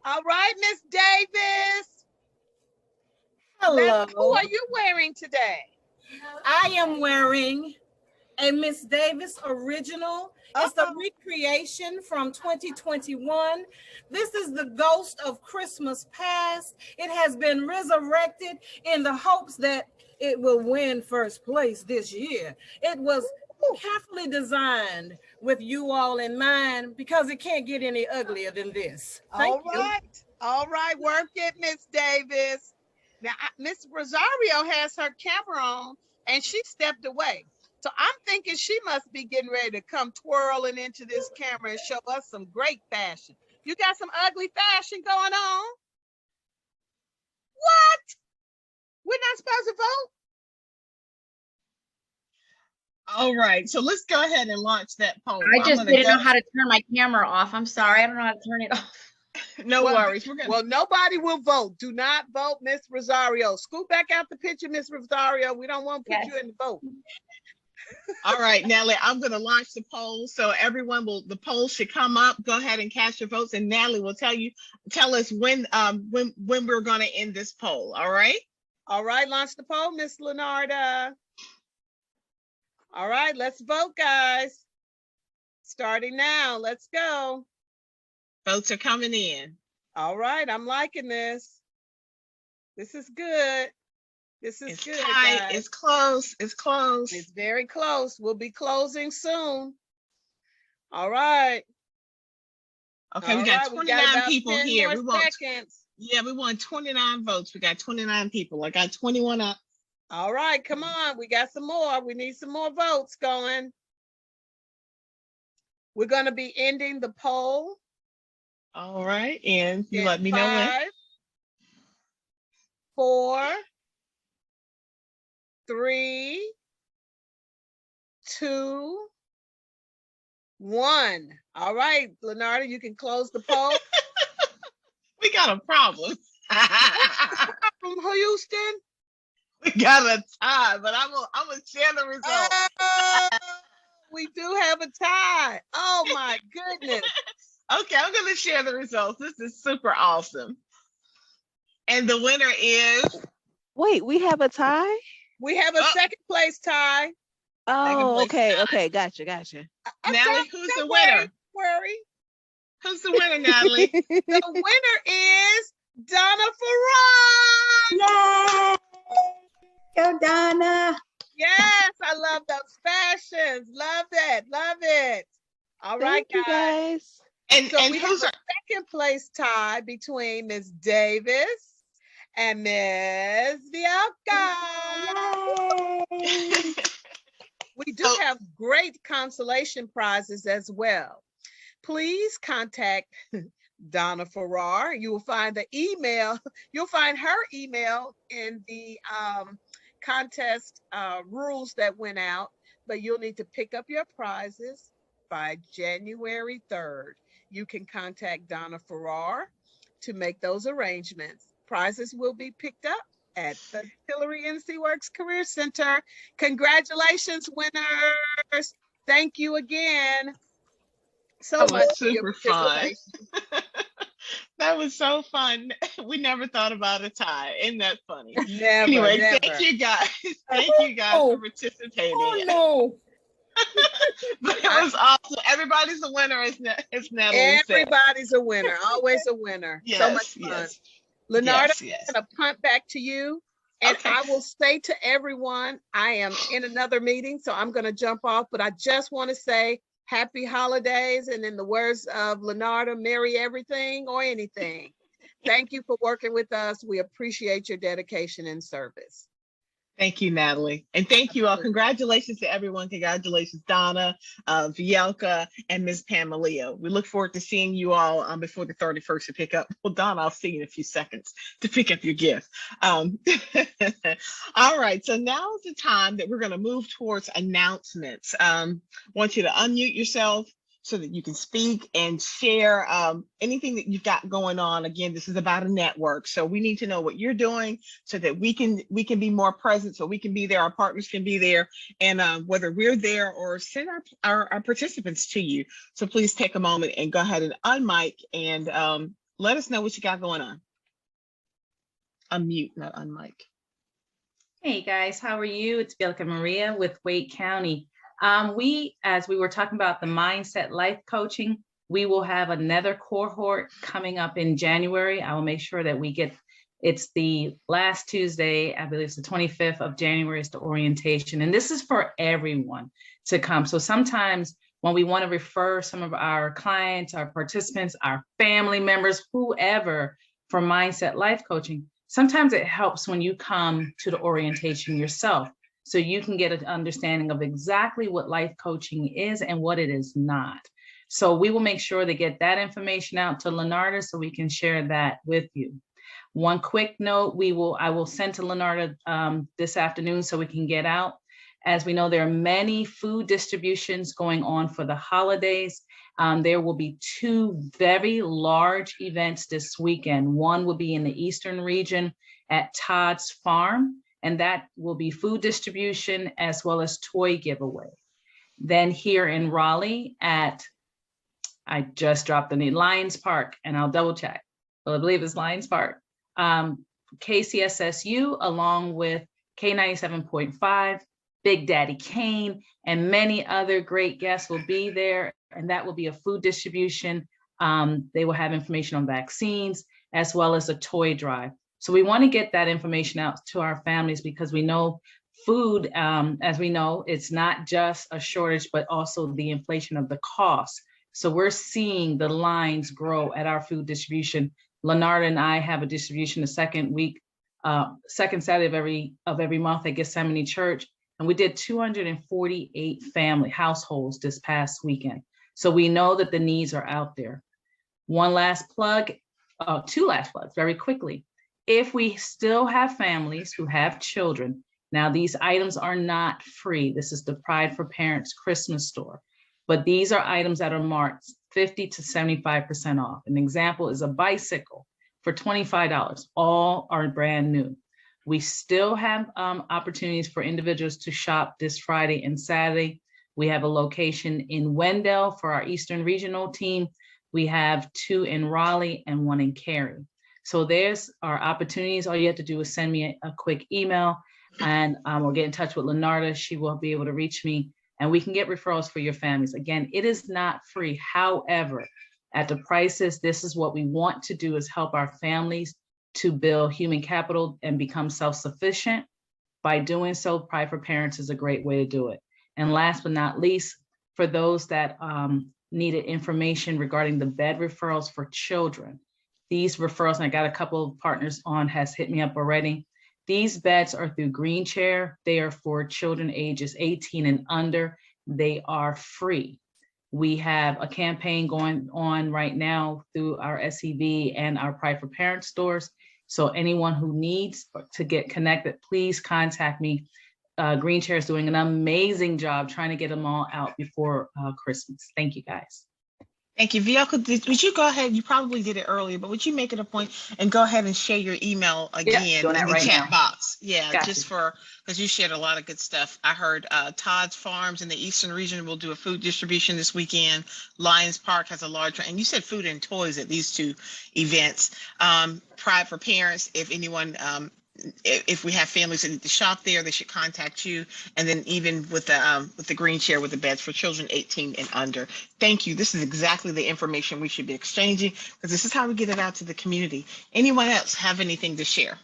All right, Miss Davis. Hello. Who are you wearing today? I am wearing a Miss Davis original. It's a recreation from 2021. This is the Ghost of Christmas Past. It has been resurrected in the hopes that it will win first place this year. It was carefully designed with you all in mind because it can't get any uglier than this. Thank you. All right, work it, Miss Davis. Now, Miss Rosario has her camera on and she stepped away. So I'm thinking she must be getting ready to come twirling into this camera and show us some great fashion. You got some ugly fashion going on? What? We're not supposed to vote? All right, so let's go ahead and launch that poll. I just didn't know how to turn my camera off. I'm sorry, I don't know how to turn it off. No worries. Well, nobody will vote. Do not vote, Miss Rosario. Scoot back out the picture, Miss Rosario. We don't want to put you in the vote. All right, Natalie, I'm going to launch the poll. So everyone the poll should come up. Go ahead and cast your votes, and Natalie will tell us when we're going to end this poll. All right. All right, launch the poll, Miss Lenarda. All right, let's vote, guys. Starting now. Let's go. Votes are coming in. All right, I'm liking this. This is good. This is It's good, tight. guys. It's close. It's close. It's very close. We'll be closing soon. All right. Okay, All we got right, 29 about people 10 here. more We want, seconds. yeah, we want 29 votes. We got 29 people. I got 21 up. All right, come on. We got some more. We need some more votes going. We're going to be ending the poll. All right, and you in let me know when. 5, 4, 3, 2, 1. All right, Lenarda, you can close the poll. We got a problem. From Houston? We got a tie, but I'm gonna share the results. We do have a tie. Oh my goodness. Okay, I'm gonna share the results. This is super awesome. And the winner is. Wait, we have a tie? We have a second place tie. Oh, okay, okay, gotcha. Natalie, who's the winner? Worry. Who's the winner, Natalie? The winner is Donna Farrar. Yay! Go Donna. Yes, I love those fashions. Love it. Love it. All right, Thank you guys. And so and we have who's a second place tie between Ms. Davis and Ms. Bianca. We do have great consolation prizes as well. Please contact Donna Farrar. You will find the email. You'll find her email in the contest rules that went out, but you'll need to pick up your prizes by January 3rd. You can contact Donna Farrar to make those arrangements. Prizes will be picked up at the Hillary NC Works Career Center. Congratulations, winners. Thank you again so That much was for your super fun. participation. That was so fun. We never thought about a tie. Isn't that funny? Never, Anyway, never. thank you guys. Thank you guys for participating. Oh, no. But it was awesome. Everybody's a winner, as Natalie said. Everybody's a winner. Always a winner. So much fun. Yes. Lenarda, Yes. I'm going to punt back to you. And I will say to everyone, I am in another meeting, so I'm going to jump off. But I just want to say happy holidays. And in the words of Lenarda, merry everything or anything. Thank you for working with us. We appreciate your dedication and service. Thank you, Natalie. And thank you all. Congratulations to everyone. Congratulations, Donna, Vielka, and Ms. Pamalia. We look forward to seeing you all before the 31st to pick up. Well, Donna, I'll see you in a few seconds to pick up your gift. All right. So now is the time that we're going to move towards announcements. I want you to unmute yourself so that you can speak and share anything that you've got going on. Again, this is about a network, so we need to know what you're doing so that we can be more present, so we can be there, our partners can be there, and whether we're there or send our participants to you. So please take a moment and go ahead and unmic and let us know what you got going on. Unmute, not unmic. Hey guys, how are you? It's Bielka Maria with Wake County. As we were talking about the Mindset Life Coaching, we will have another cohort coming up in January. I will make sure that it's the last Tuesday, I believe it's the 25th of January is the orientation. And this is for everyone to come. So sometimes when we want to refer some of our clients, our participants, our family members, whoever, for Mindset Life Coaching, sometimes it helps when you come to the orientation yourself, so you can get an understanding of exactly what life coaching is and what it is not. So we will make sure to get that information out to Lenarda so we can share that with you. One quick note, I will send to Lenarda this afternoon so we can get out. As we know, there are many food distributions going on for the holidays. There will be 2 very large events this weekend. One will be in the Eastern region at Todd's Farm, and that will be food distribution as well as toy giveaway. Then here in Raleigh I just dropped the name, Lions Park, and I'll double check. Well, I believe it's Lions Park. KCSSU along with K97.5, Big Daddy Kane, and many other great guests will be there, and that will be a food distribution. They will have information on vaccines as well as a toy drive. So we want to get that information out to our families because we know food, as we know, it's not just a shortage, but also the inflation of the cost. So we're seeing the lines grow at our food distribution. Leonardo and I have a distribution the second Saturday of every month at Gethsemane Church. And we did 248 family households this past weekend. So we know that the needs are out there. One last plug, two last plugs very quickly. If we still have families who have children, now these items are not free. This is the Pride for Parents Christmas store, but these are items that are marked 50 to 75% off. An example is a bicycle for $25. All are brand new. We still have opportunities for individuals to shop this Friday and Saturday. We have a location in Wendell for our Eastern Regional team. We have 2 in Raleigh and 1 in Cary. So there's our opportunities. All you have to do is send me a quick email and we'll get in touch with Leonardo. She will be able to reach me and we can get referrals for your families. Again, it is not free. However, at the prices, this is what we want to do is help our families to build human capital and become self-sufficient. By doing so, Pride for Parents is a great way to do it. And last but not least, for those that needed information regarding the bed referrals for children, these referrals, and I got a couple of partners on has hit me up already. These beds are through Green Chair. They are for children ages 18 and under. They are free. We have a campaign going on right now through our SEV and our Pride for Parents stores. So anyone who needs to get connected, please contact me. Green Chair is doing an amazing job trying to get them all out before Christmas. Thank you, guys. Thank you. Vioka, would you go ahead? You probably did it earlier, but would you make it a point and go ahead and share your email again in the chat box? Yeah, just for, because you shared a lot of good stuff. I heard Todd's Farms in the Eastern region will do a food distribution this weekend. Lions Park has a large, and you said food and toys at these 2 events. Pride for Parents, if anyone, if we have families that need to shop there, they should contact you. And then even with the Green Chair with the beds for children 18 and under. Thank you. This is exactly the information we should be exchanging because this is how we get it out to the community. Anyone else have anything to share?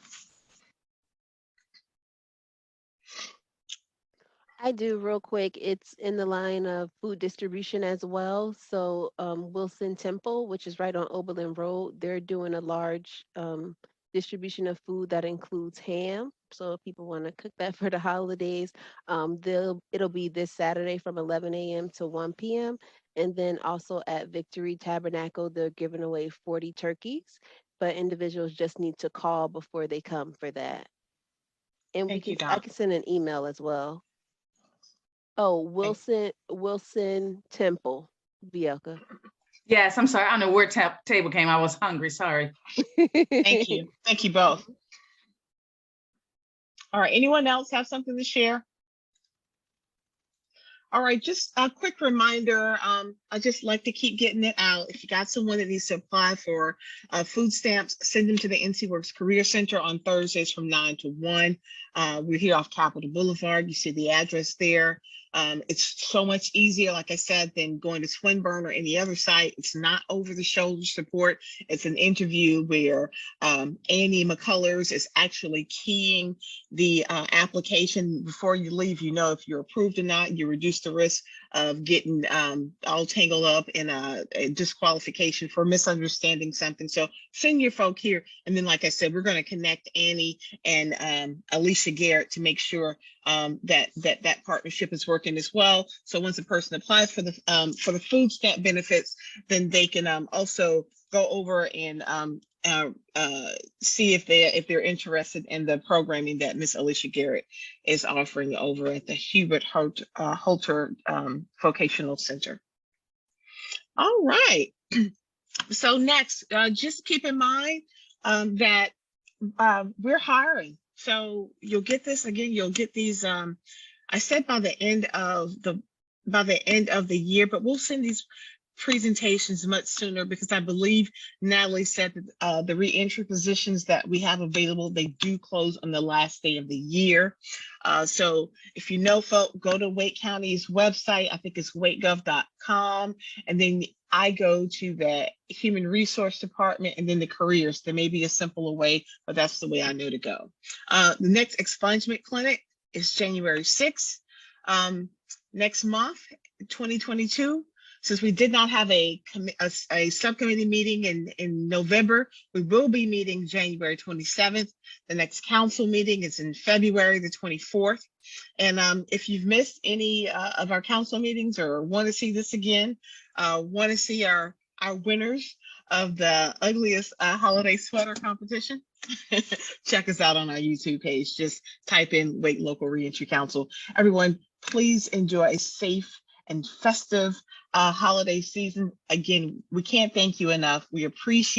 I do real quick. It's in the line of food distribution as well. So Wilson Temple, which is right on Oberlin Road, they're doing a large distribution of food that includes ham. So if people want to cook that for the holidays, it'll be this Saturday from 11 a.m. to 1 p.m. And then also at Victory Tabernacle, they're giving away 40 turkeys, but individuals just need to call before they come for that. And I can send an email as well. Oh, Wilson Temple, Bielka. Yes, I'm sorry. I don't know where table came. I was hungry. Sorry. Thank you. Thank you both. All right. Anyone else have something to share? All right, just a quick reminder. I just like to keep getting it out. If you got someone that needs to apply for food stamps, send them to the NC Works Career Center on Thursdays from 9 to 1. We're here off Capitol Boulevard. You see the address there. It's so much easier, like I said, than going to Swinburne or any other site. It's not over the shoulder support. It's an interview where Annie McCullers is actually keying the application before you leave. You know if you're approved or not. You reduce the risk of getting all tangled up in a disqualification for misunderstanding something. So send your folk here. And then, like I said, we're going to connect Annie and Alicia Garrett to make sure that partnership is working as well. So once a person applies for the food stamp benefits, then they can also go over and see if they're interested in the programming that Miss Alicia Garrett is offering over at the Hubert Holter Vocational Center. All right. So next, just keep in mind that we're hiring. So you'll get this again. You'll get these. I said by the end of the year, but we'll send these presentations much sooner because I believe Natalie said that the reentry positions that we have available, they do close on the last day of the year. So if you know folk, go to Wake County's website. I think it's wakegov.com, and then I go to the human resource department and then the careers. There may be a simpler way, but that's the way I know to go. The next expungement clinic is January 6th. Next month, 2022, since we did not have a subcommittee meeting in November, we will be meeting January 27th. The next council meeting is in February the 24th. And if you've missed any of our council meetings or want to see this again, want to see our winners of the ugliest holiday sweater competition, check us out on our YouTube page. Just type in Wake Local Reentry Council. Everyone, please enjoy a safe and festive holiday season. Again, we can't thank you enough. We appreciate